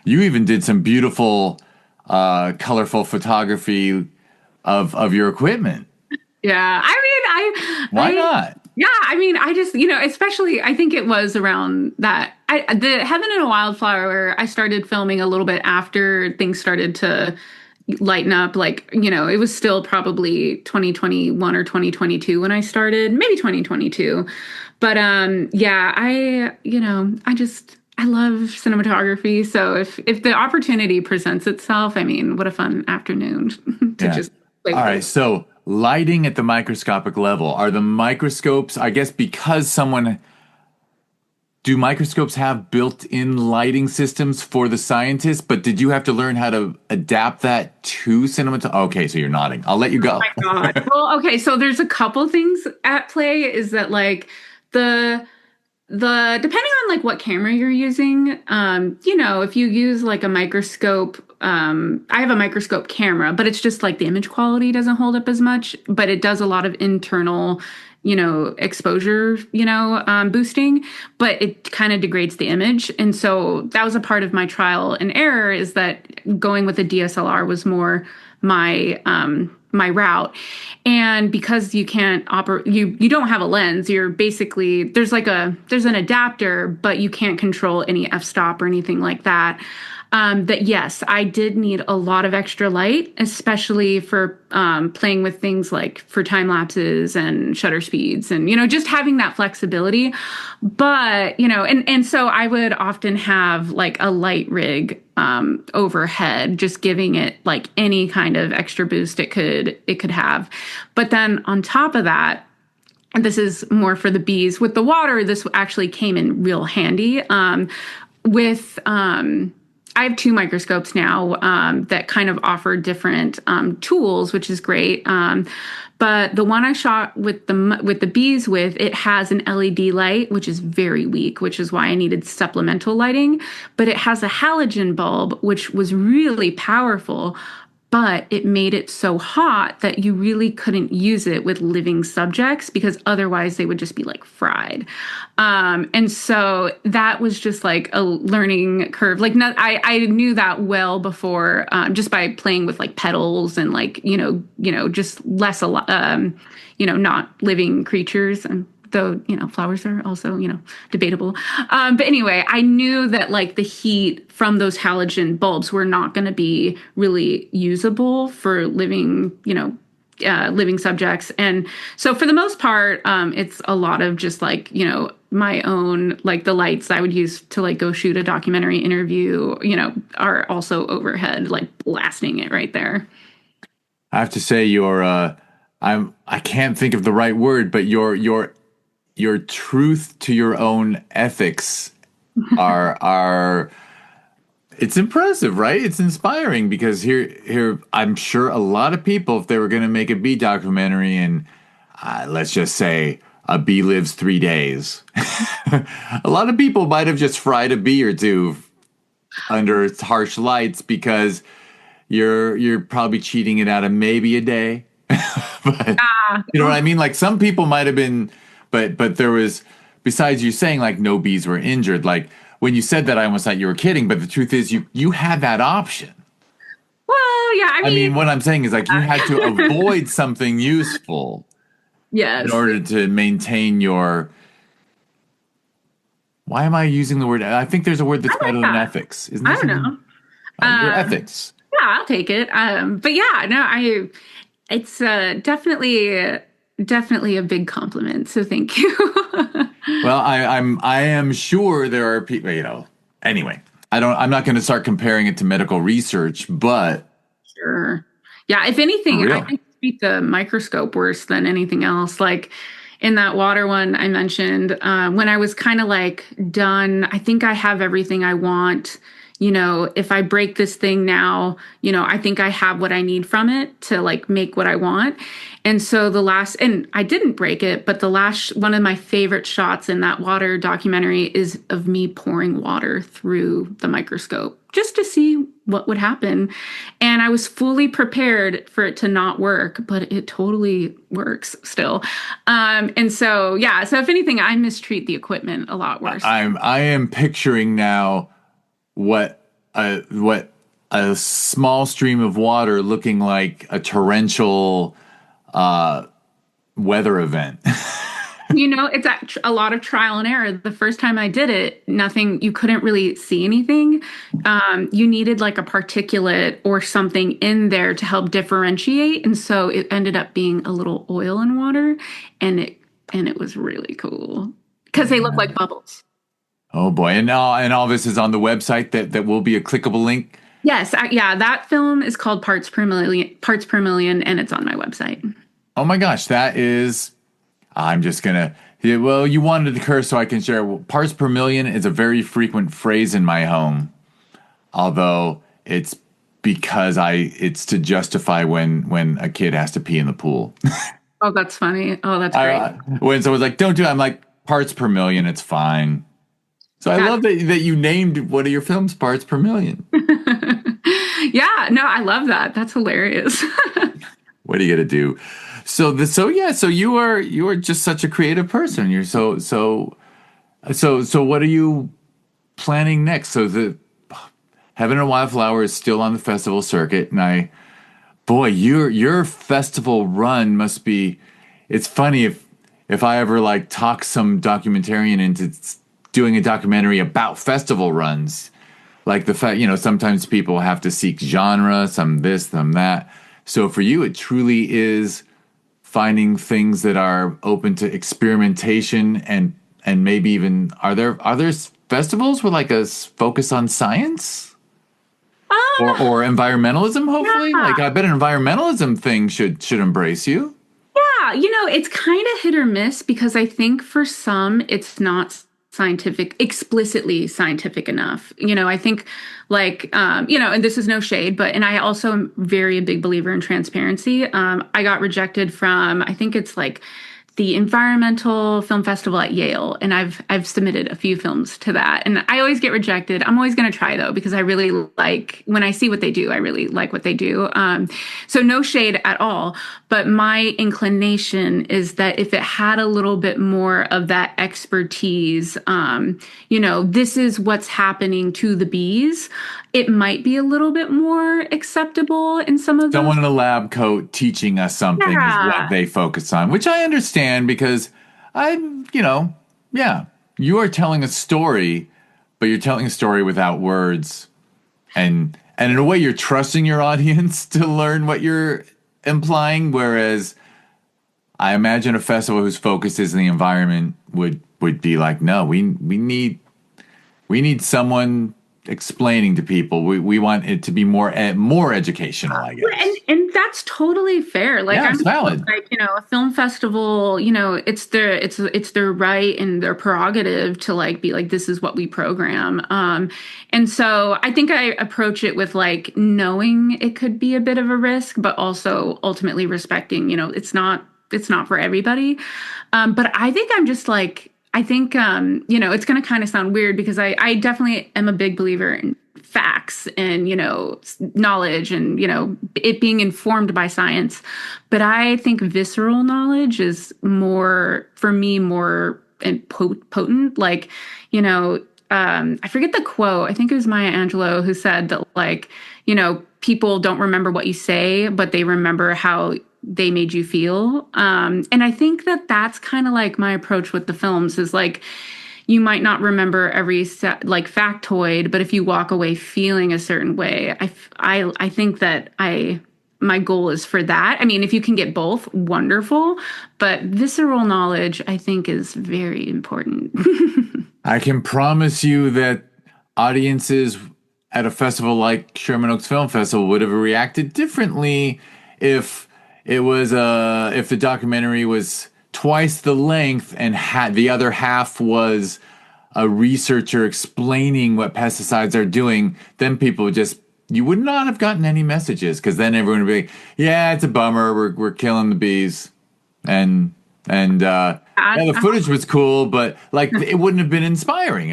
you even did some beautiful, colorful photography of your equipment. Yeah, I mean, why not? Yeah, I mean, I just, especially, I think it was around that. The Heaven and a Wildflower, I started filming a little bit after things started to lighten up. Like, it was still probably 2021 or 2022 when I started, maybe 2022. But yeah, I love cinematography. So if the opportunity presents itself, I mean, what a fun afternoon to Yeah. just play All with right. it. So lighting at the microscopic level, are the microscopes, I guess because someone, do microscopes have built-in lighting systems for the scientists? But did you have to learn how to adapt that to cinematography? Okay, so you're nodding. I'll let you go. My God. Well, okay, so there's a couple things at play is that like the depending on like what camera you're using, if you use like a microscope, I have a microscope camera, but it's just like the image quality doesn't hold up as much, but it does a lot of internal, exposure, boosting, but it kind of degrades the image. And so that was a part of my trial and error is that going with a DSLR was more my route. And because you can't operate, you don't have a lens, you're basically, there's an adapter, but you can't control any f-stop or anything like that. That yes, I did need a lot of extra light, especially for playing with things like for time lapses and shutter speeds and, just having that flexibility. But, and so I would often have like a light rig overhead, just giving it like any kind of extra boost it could have. But then on top of that, and this is more for the bees with the water, this actually came in real handy. I have two microscopes now that kind of offer different tools, which is great. But the one I shot with the bees with, it has an LED light, which is very weak, which is why I needed supplemental lighting. But it has a halogen bulb, which was really powerful. But it made it so hot that you really couldn't use it with living subjects because otherwise they would just be like fried. And so that was just like a learning curve. Like I knew that well before, just by playing with like petals and like, just less, not living creatures. And though, flowers are also, debatable. But anyway, I knew that like the heat from those halogen bulbs were not going to be really usable for living, living subjects. And so for the most part, it's a lot of just like, my own, like the lights I would use to like go shoot a documentary interview, are also overhead, like blasting it right there. I have to say I can't think of the right word, but your truth to your own ethics are it's impressive, right? It's inspiring because here I'm sure a lot of people, if they were going to make a bee documentary and let's just say a bee lives 3 days, a lot of people might have just fried a bee or two under harsh lights because you're probably cheating it out of maybe a day. But you know what I mean? Like some people might have been, but there was, besides you saying like no bees were injured, like when you said that I almost thought you were kidding, but the truth is you had that option. Well, yeah, I mean, what I'm saying is like you had to avoid something useful in yes. order to maintain your, why am I using the word? I think there's a word that's I like better than that. ethics. Isn't I there don't something? know. Your Um, ethics. yeah, I'll take it. But yeah, no, it's definitely a big compliment. So thank you. Well, I am sure there are people, anyway, I'm not going to start comparing it to medical research, but Sure. Yeah, if for anything, I real. think treat the microscope worse than anything else. Like in that water one I mentioned, when I was kind of like done, I think I have everything I want. If I break this thing now, I think I have what I need from it to like make what I want. And so and I didn't break it, but the last one of my favorite shots in that water documentary is of me pouring water through the microscope just to see what would happen. And I was fully prepared for it to not work, but it totally works still. And so, yeah, so if anything, I mistreat the equipment a lot worse. I am picturing now what a small stream of water looking like a torrential weather event. It's a lot of trial and error. The first time I did it, nothing, you couldn't really see anything. You needed like a particulate or something in there to help differentiate. And so it ended up being a little oil and water, and it was really cool because they look like bubbles. Oh boy. And all this is on the website that will be a clickable link. Yes, yeah, that film is called Parts Per Million, and it's on my website. Oh my gosh, that is. I'm just gonna. Yeah, well, you wanted to curse, so I can share. Well, parts per million is a very frequent phrase in my home, although it's because it's to justify when a kid has to pee in the pool. Oh, that's funny. Oh, that's great. When someone's like, "Don't do it," I'm like, "Parts per million, it's fine." So I That, love that you named one of your films "Parts Per Million." yeah, no, I love that. That's hilarious. What are you gonna do? So you are just such a creative person. You're so what are you planning next? So the Heaven and Wildflower is still on the festival circuit, and boy, your festival run must be. It's funny if I ever like talk some documentarian into doing a documentary about festival runs, like the fact sometimes people have to seek genre, some this, some that. So for you, it truly is finding things that are open to experimentation and maybe even are there festivals with like a focus on science or environmentalism hopefully like Yeah. I bet an environmentalism thing should embrace you. Yeah, it's kind of hit or miss because I think for some it's not explicitly scientific enough. I think like and this is no shade, but and I also am very a big believer in transparency. I got rejected from I think it's like the Environmental Film Festival at Yale, and I've submitted a few films to that, and I always get rejected. I'm always going to try though because I really like when I see what they do. I really like what they do. So no shade at all, but my inclination is that if it had a little bit more of that expertise, this is what's happening to the bees. It might be a little bit more acceptable in some of those. Someone in a lab coat teaching us something is what Yeah. they focus on, which I understand because I, yeah, you are telling a story, but you're telling a story without words, and in a way, you're trusting your audience to learn what you're implying. Whereas I imagine a festival whose focus is in the environment would be like, no, we need someone explaining to people. We want it to be more educational, I And guess. and that's totally fair. Like Yeah, I'm it's valid. like, a film festival, it's their right and their prerogative to like be like, this is what we program. And so I think I approach it with like knowing it could be a bit of a risk, but also ultimately respecting, it's not for everybody. But I think I'm just like I think it's going to kind of sound weird because I definitely am a big believer in facts and knowledge and it being informed by science, but I think visceral knowledge is more for me more potent. Like I forget the quote. I think it was Maya Angelou who said that like people don't remember what you say, but they remember how they made you feel. And I think that that's kind of like my approach with the films is like, you might not remember every like factoid, but if you walk away feeling a certain way, I think that my goal is for that. I mean, if you can get both, wonderful, but visceral knowledge, I think is very important. I can promise you that audiences at a festival like Sherman Oaks Film Festival would have reacted differently if if the documentary was twice the length and the other half was a researcher explaining what pesticides are doing. Then people would you would not have gotten any messages because then everyone would be like, yeah, it's a bummer. We're killing the bees. Yeah, the footage was cool, but like it wouldn't have been inspiring.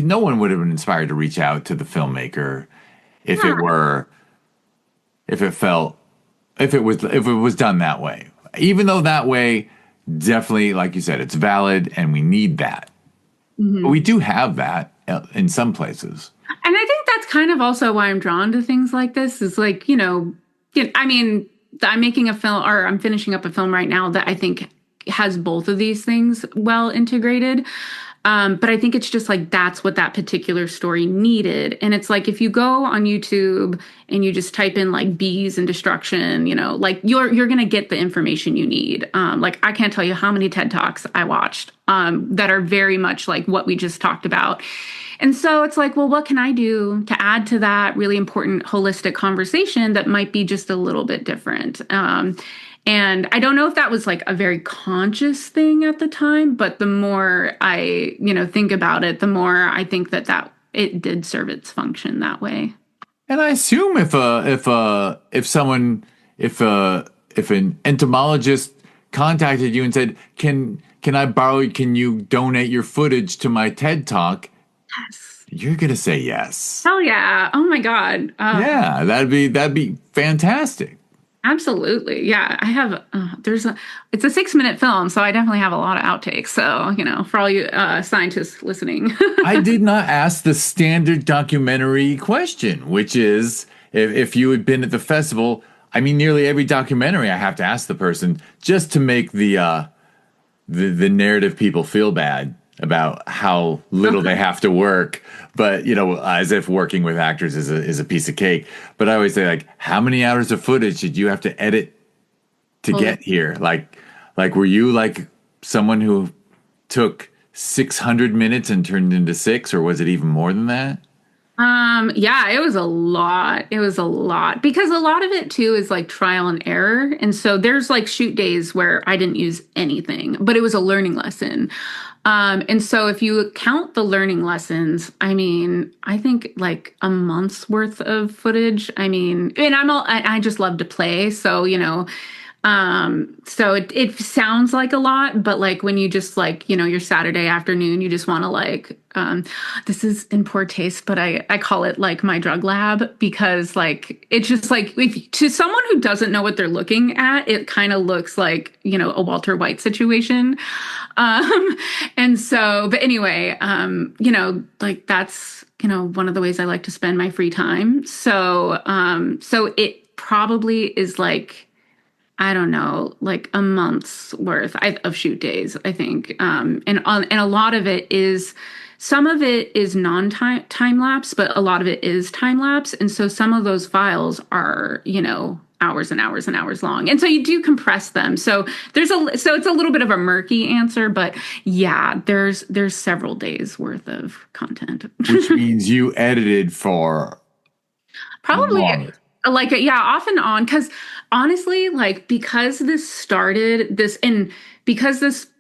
No one would have been inspired to reach out to the filmmaker if it were if it felt if it was done that way. Even though that way definitely, like you said, it's valid and we need that. But we do have that in some places. And I think that's kind of also why I'm drawn to things like this is like, I mean, I'm making a film or I'm finishing up a film right now that I think has both of these things well integrated. But I think it's just like that's what that particular story needed. And it's like if you go on YouTube and you just type in like bees and destruction, like you're gonna get the information you need. Like I can't tell you how many TED Talks I watched that are very much like what we just talked about. And so it's like, well, what can I do to add to that really important holistic conversation that might be just a little bit different? And I don't know if that was like a very conscious thing at the time, but the more I, think about it, the more I think that it did serve its function that way. And I assume if an entomologist contacted you and said, can you donate your footage to my TED Talk? Yes. You're gonna say yes. Hell yeah. Oh my God. Yeah, that'd be fantastic. Absolutely. Yeah. I have, it's a 6-minute film, so I definitely have a lot of outtakes. So, for all you scientists listening. I did not ask the standard documentary question, which is if you had been at the festival. I mean, nearly every documentary I have to ask the person just to make the narrative people feel bad about how little they have to work, but as if working with actors is a piece of cake. But I always say, like, how many hours of footage did you have to edit to get here? Like were you like someone who took 600 minutes and turned into 6, or was it even more than that? Yeah, it was a lot. It was a lot because a lot of it too is like trial and error. And so there's like shoot days where I didn't use anything, but it was a learning lesson. And so if you count the learning lessons, I mean, I think like a month's worth of footage. I mean, and I just love to play. So, so it sounds like a lot, but like when you just like, your Saturday afternoon, you just want to like, this is in poor taste, but I call it like my drug lab because like, it's just like to someone who doesn't know what they're looking at, it kind of looks like, a Walter White situation. And so, but anyway, like that's, one of the ways I like to spend my free time. So, so it probably is like, I don't know, like a month's worth of shoot days, I think. And a lot of it is, some of it is time lapse, but a lot of it is time lapse. And so some of those files are, hours and hours and hours long. And so you do compress them. So so it's a little bit of a murky answer, but yeah, there's several days worth of content. Which means you edited for probably longer. Like, yeah, off and on. Cause honestly, like, because this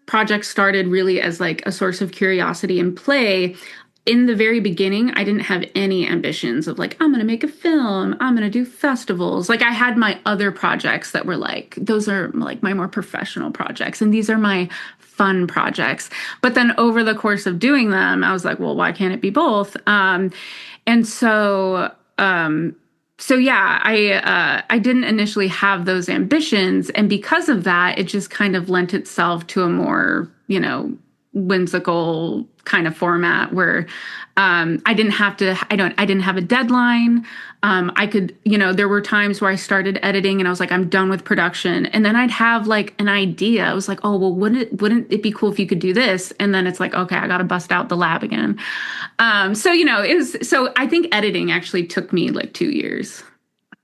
project started really as like a source of curiosity and play, in the very beginning, I didn't have any ambitions of like, I'm going to make a film, I'm going to do festivals. Like I had my other projects that were like, those are like my more professional projects. And these are my fun projects. But then over the course of doing them, I was like, well, why can't it be both? And so, yeah, I didn't initially have those ambitions. And because of that, it just kind of lent itself to a more, whimsical kind of format where I didn't have a deadline. I could, there were times where I started editing and I was like, I'm done with production. And then I'd have like an idea. I was like, oh, well, wouldn't it be cool if you could do this? And then it's like, okay, I got to bust out the lab again. So I think editing actually took me like 2 years.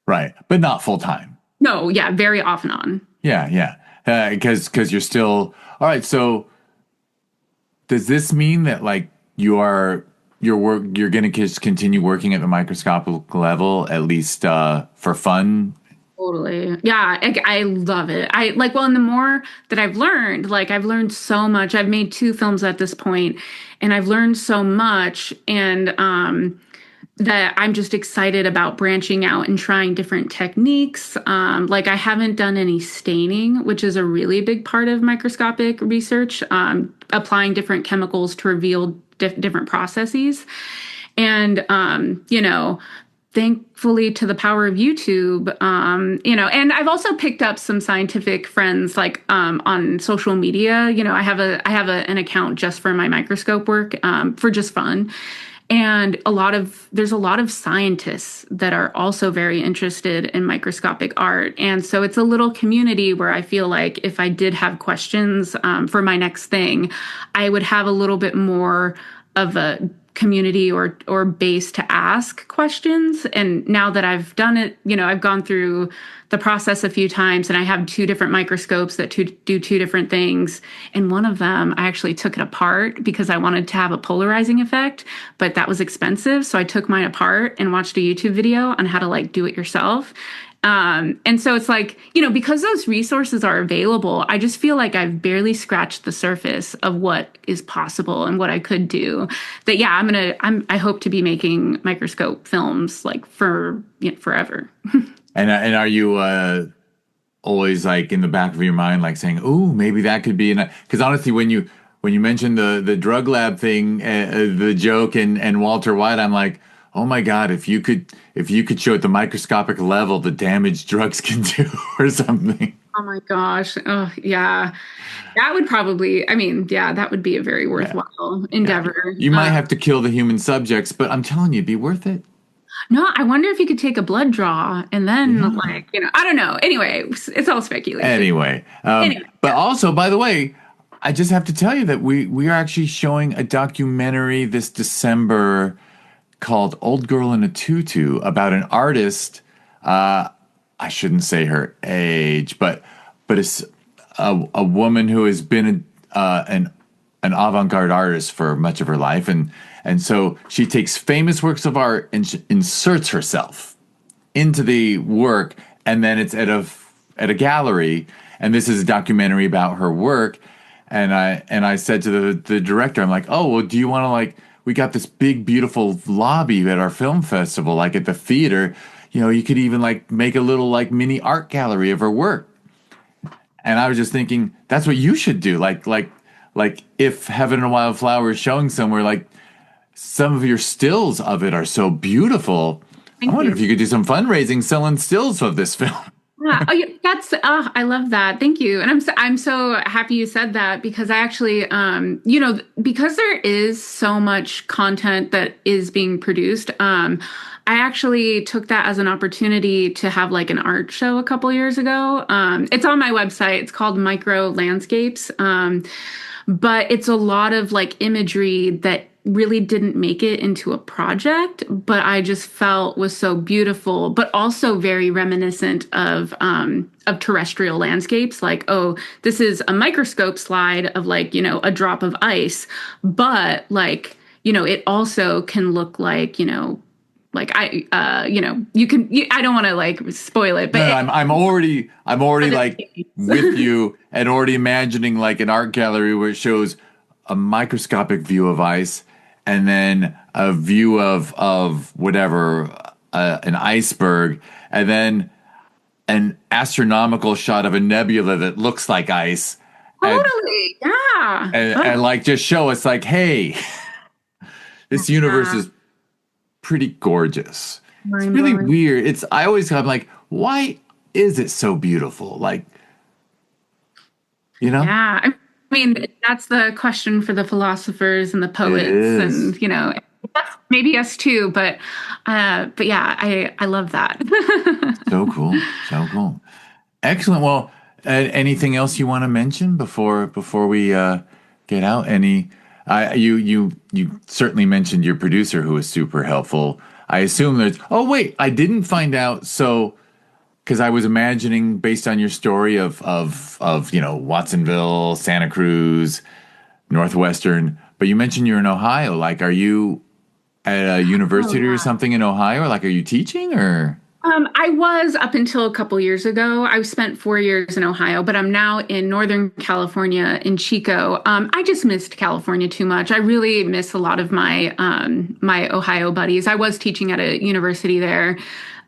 Right. But not full time. No. Yeah. Very off and on. Yeah. Yeah. Cause you're still, all right. So does this mean that like you're going to just continue working at the microscopic level, at least for fun? Totally. Yeah, I love it. And the more that I've learned so much. I've made 2 films at this point, and I've learned so much, and that I'm just excited about branching out and trying different techniques. Like I haven't done any staining, which is a really big part of microscopic research, applying different chemicals to reveal different processes. And, thankfully to the power of YouTube, and I've also picked up some scientific friends like on social media. I have an account just for my microscope work, for just fun. And there's a lot of scientists that are also very interested in microscopic art. And so it's a little community where I feel like if I did have questions for my next thing, I would have a little bit more of a community or base to ask questions. And now that I've done it, I've gone through the process a few times, and I have two different microscopes that do two different things. And one of them, I actually took it apart because I wanted to have a polarizing effect, but that was expensive. So I took mine apart and watched a YouTube video on how to like do it yourself. And so it's like, because those resources are available, I just feel like I've barely scratched the surface of what is possible and what I could do. That, yeah, I hope to be making microscope films like for forever. And are you always like in the back of your mind, like saying, "Ooh, maybe that could be"? Because honestly, when you mentioned the drug lab thing, the joke and Walter White, I'm like, oh my God, if you could show at the microscopic level the damage drugs can do or something. Oh my gosh. Oh, yeah. That would probably, yeah, that would be a very worthwhile endeavor. You might have to kill the human subjects, but I'm telling you, it'd be worth it. No, I wonder if you could take a blood draw and then I don't know. Anyway, it's all speculation. Anyway. But also, by the way, I just have to tell you that we are actually showing a documentary this December called Old Girl in a Tutu about an artist. I shouldn't say her age, but it's a woman who has been an avant-garde artist for much of her life, and so she takes famous works of art and inserts herself into the work, and then it's at a gallery, and this is a documentary about her work. And I said to the director, I'm like, oh, well, do you want to like, we got this big, beautiful lobby at our film festival, like at the theater. You could even like make a little like mini art gallery of her work. And I was just thinking, that's what you should do. Like if Heaven and a Wild Flower is showing somewhere, like some of your stills of it are so beautiful. I wonder if you could do some fundraising selling stills of this film. Yeah, I love that. Thank you. And I'm so happy you said that, because I actually, because there is so much content that is being produced. I actually took that as an opportunity to have like an art show a couple years ago. It's on my website. It's called Micro Landscapes. But it's a lot of like imagery that really didn't make it into a project, but I just felt was so beautiful, but also very reminiscent of terrestrial landscapes. Like, oh, this is a microscope slide of like, a drop of ice, but like, it also can look like, like I don't want to like spoil it, but no, I'm already like with you and already imagining like an art gallery where it shows a microscopic view of ice and then a view of whatever, an iceberg, and then an astronomical shot of a nebula that looks like ice. Totally, yeah. And like just show us like, hey, this universe is pretty gorgeous. It's really weird. I'm like, why is it so beautiful? Like, Yeah. I mean, that's the question for the philosophers and the poets, and maybe us too. But yeah, I love that. So cool. Excellent. Well, anything else you want to mention before we get out? You certainly mentioned your producer, who was super helpful. I assume there's. Oh wait, I didn't find out. So, because I was imagining based on your story of Watsonville, Santa Cruz, Northwestern, but you mentioned you're in Ohio. Like, are you at a university or something in Ohio? Like, are you teaching or? I was up until a couple years ago. I spent 4 years in Ohio, but I'm now in Northern California in Chico. I just missed California too much. I really miss a lot of my my Ohio buddies. I was teaching at a university there.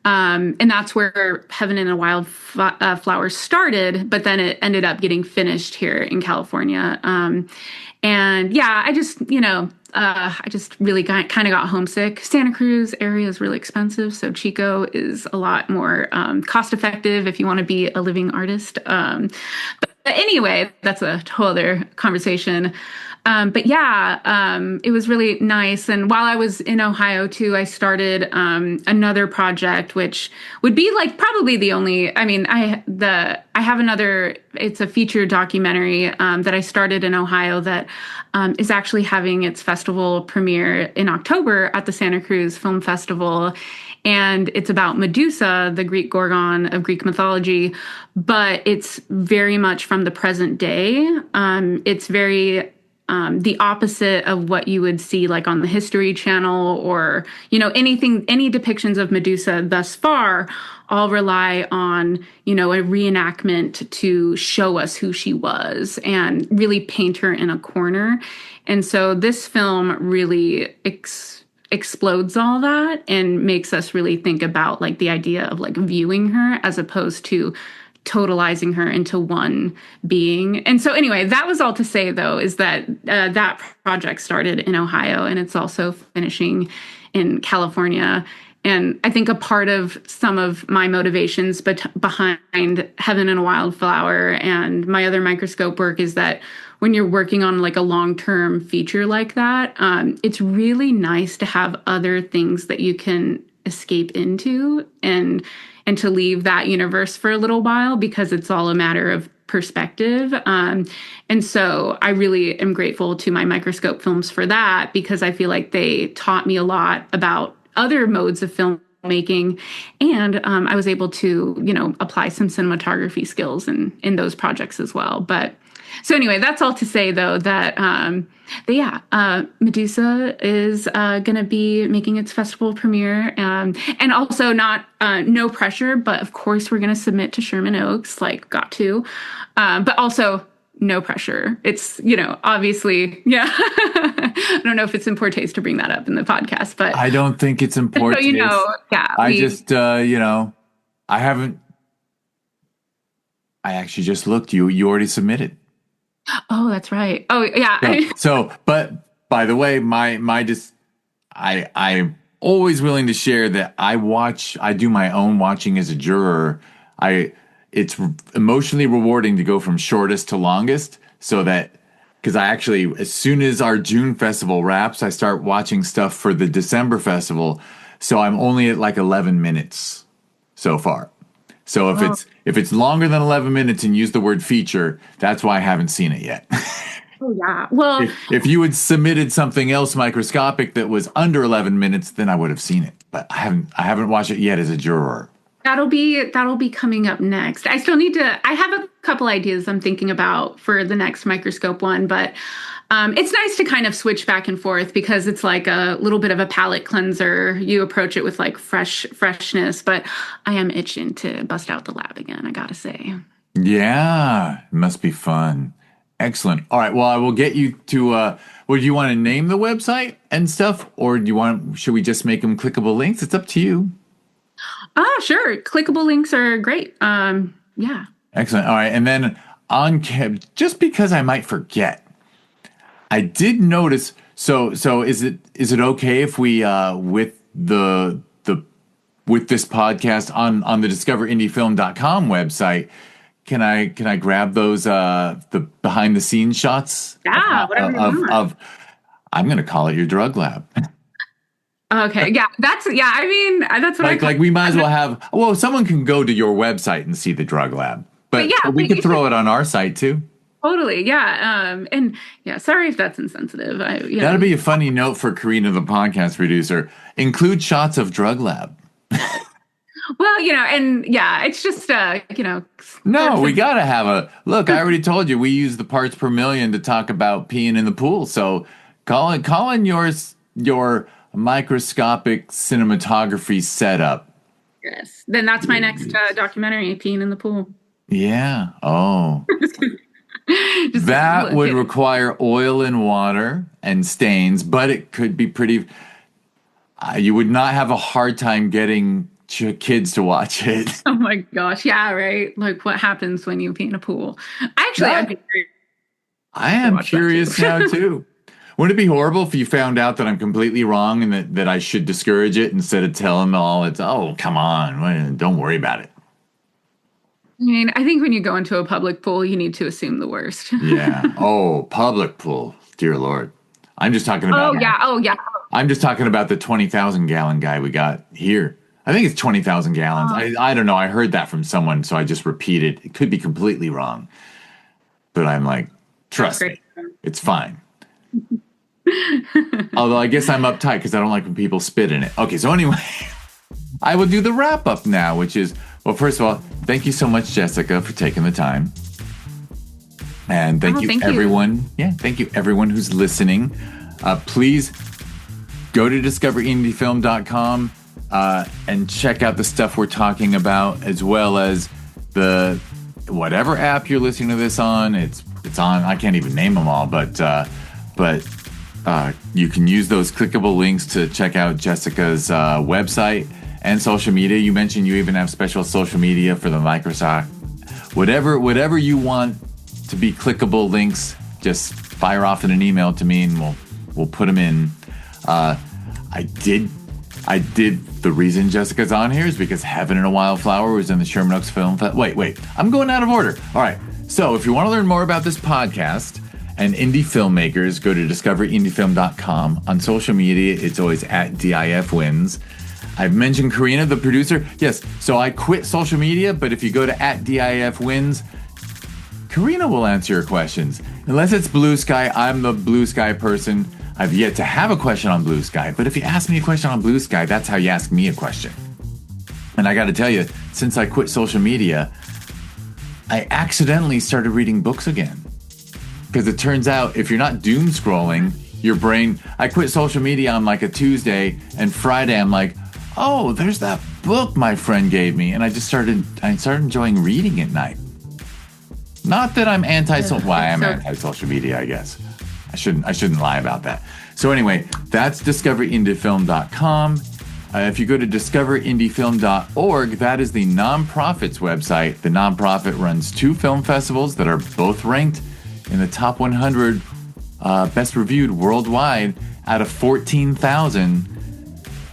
And that's where Heaven and a Wild Flower started, but then it ended up getting finished here in California. And yeah, I just really kind of got homesick. Santa Cruz area is really expensive, so Chico is a lot more cost effective if you want to be a living artist. But anyway, that's a whole other conversation. But yeah, it was really nice. And while I was in Ohio too, I started another project, which would be like probably the only. I mean, I have another. It's a feature documentary that I started in Ohio that is actually having its festival premiere in October at the Santa Cruz Film Festival. And it's about Medusa, the Greek Gorgon of Greek mythology, but it's very much from the present day. It's very the opposite of what you would see like on the History Channel or, any depictions of Medusa thus far all rely on, a reenactment to show us who she was and really paint her in a corner. And so this film really explodes all that and makes us really think about like the idea of like viewing her as opposed to totalizing her into one being. And so anyway, that was all to say though, is that that project started in Ohio and it's also finishing in California. And I think a part of some of my motivations behind Heaven and a Wildflower and my other microscope work is that when you're working on like a long-term feature like that, it's really nice to have other things that you can escape into and to leave that universe for a little while because it's all a matter of perspective. And so I really am grateful to my microscope films for that because I feel like they taught me a lot about other modes of filmmaking. And I was able to, apply some cinematography skills in those projects as well. But so anyway, that's all to say, though, that Medusa is going to be making its festival premiere. And also no pressure, but of course, we're going to submit to Sherman Oaks, like got to. But also no pressure. It's, obviously, yeah. I don't know if it's in poor taste to bring that up in the podcast, but I don't think it's in poor taste. Yeah. I actually just looked. You already submitted. Oh, that's right. Oh, yeah. But by the way, I'm always willing to share that I do my own watching as a juror. It's emotionally rewarding to go from shortest to longest so that, because I actually, as soon as our June festival wraps, I start watching stuff for the December festival. So I'm only at like 11 minutes so far. So if it's longer than 11 minutes and use the word feature, that's why I haven't seen it yet. Oh yeah. Well, if you had submitted something else microscopic that was under 11 minutes, then I would have seen it. But I haven't watched it yet as a juror. That'll be coming up next. I still need to. I have a couple ideas I'm thinking about for the next microscope one, but it's nice to kind of switch back and forth because it's like a little bit of a palate cleanser. You approach it with like freshness, but I am itching to bust out the lab again, I gotta say. Yeah, it must be fun. Excellent. All right. Well, I will get you to. Would you want to name the website and stuff, or should we just make them clickable links? It's up to you. Sure. Clickable links are great. Yeah. Excellent. All right. And then just because I might forget, I did notice. So is it okay if we with this podcast on the discoverindiefilm.com website, can I grab those the behind the scenes shots? Yeah, whatever you want. I'm going to call it your drug lab. Okay. Yeah. That's what like we might as well have. Well, someone can go to your website and see the drug lab, but we could throw it on our site too. Totally. Yeah. And yeah, sorry if that's insensitive. That'd be a funny note for Karina, the podcast producer. Include shots of drug lab. Well, and yeah, it's just, No, we got to have a look. I already told you we use the parts per million to talk about peeing in the pool. So call in your microscopic cinematography setup. Yes. Then that's my next documentary, Peeing in the Pool. Yeah. Oh. That would require oil and water and stains, but it could be pretty. You would not have a hard time getting kids to watch it. Oh my gosh. Yeah, right. Like what happens when you pee in a pool? I am curious now too. Wouldn't it be horrible if you found out that I'm completely wrong and that I should discourage it instead of tell them all come on, don't worry about it. I mean, I think when you go into a public pool, you need to assume the worst. Yeah. Oh, public pool. dear Lord. I'm just talking about. Oh yeah. I'm just talking about the 20,000 gallon guy we got here. I think it's 20,000 gallons. I don't know. I heard that from someone, so I just repeated. It could be completely wrong, but I'm like, trust me, it's fine. Although I guess I'm uptight because I don't like when people spit in it. Okay, so anyway, I will do the wrap up now, which is, well, first of all, thank you so much, Jessica, for taking the time. And thank you, everyone. Yeah, thank you, everyone who's listening. Please go to discoverindiefilm.com and check out the stuff we're talking about, as well as the whatever app you're listening to this on. It's on. I can't even name them all, but you can use those clickable links to check out Jessica's website and social media. You mentioned you even have special social media for the Microsoft. Whatever you want to be clickable links, just fire off in an email to me, and we'll put them in. I did. The reason Jessica's on here is because Heaven and a Wildflower was in the Sherman Oaks Film Festival. Wait. I'm going out of order. All right. So if you want to learn more about this podcast and indie filmmakers, go to discoverindiefilm.com. On social media, it's always at DIFWins. I've mentioned Karina, the producer. Yes. So I quit social media, but if you go to at DIFWins, Karina will answer your questions. Unless it's Blue Sky, I'm the Blue Sky person. I've yet to have a question on Blue Sky, but if you ask me a question on Blue Sky, that's how you ask me a question. And I got to tell you, since I quit social media, I accidentally started reading books again. Because it turns out, if you're not doom scrolling, your brain... I quit social media on like a Tuesday, and Friday I'm like, oh, there's that book my friend gave me. And I started enjoying reading at night. Not that I'm anti-social... Well, I am anti-social media, I guess. I shouldn't lie about that. So anyway, that's discoverindiefilm.com. If you go to discoverindiefilm.org, that is the nonprofit's website. The nonprofit runs 2 film festivals that are both ranked in the top 100 best reviewed worldwide out of 14,000.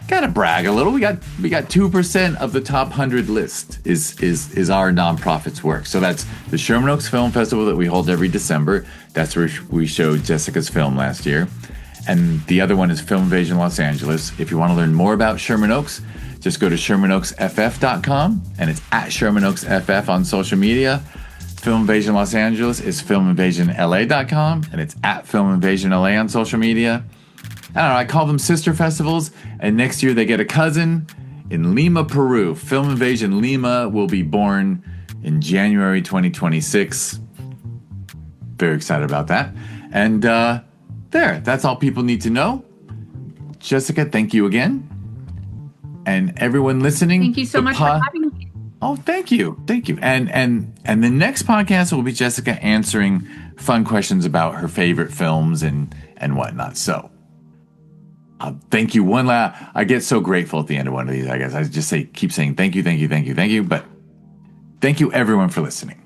Gotta brag a little. We got 2% of the top 100 list is our nonprofit's work. So that's the Sherman Oaks Film Festival that we hold every December. That's where we showed Jessica's film last year. And the other one is Film Invasion Los Angeles. If you want to learn more about Sherman Oaks, just go to ShermanOaksFF.com, and it's at ShermanOaksFF on social media. Film Invasion Los Angeles is FilmInvasionLA.com, and it's at FilmInvasionLA on social media. I don't know, I call them sister festivals, and next year they get a cousin in Lima, Peru. Film Invasion Lima will be born in January 2026. Very excited about that. And that's all people need to know. Jessica, thank you again. And everyone listening. Thank you so much for having me. Oh, thank you. Thank you. And the next podcast will be Jessica answering fun questions about her favorite films and whatnot. So thank you. I get so grateful at the end of one of these, I guess. I just keep saying thank you. But thank you everyone for listening.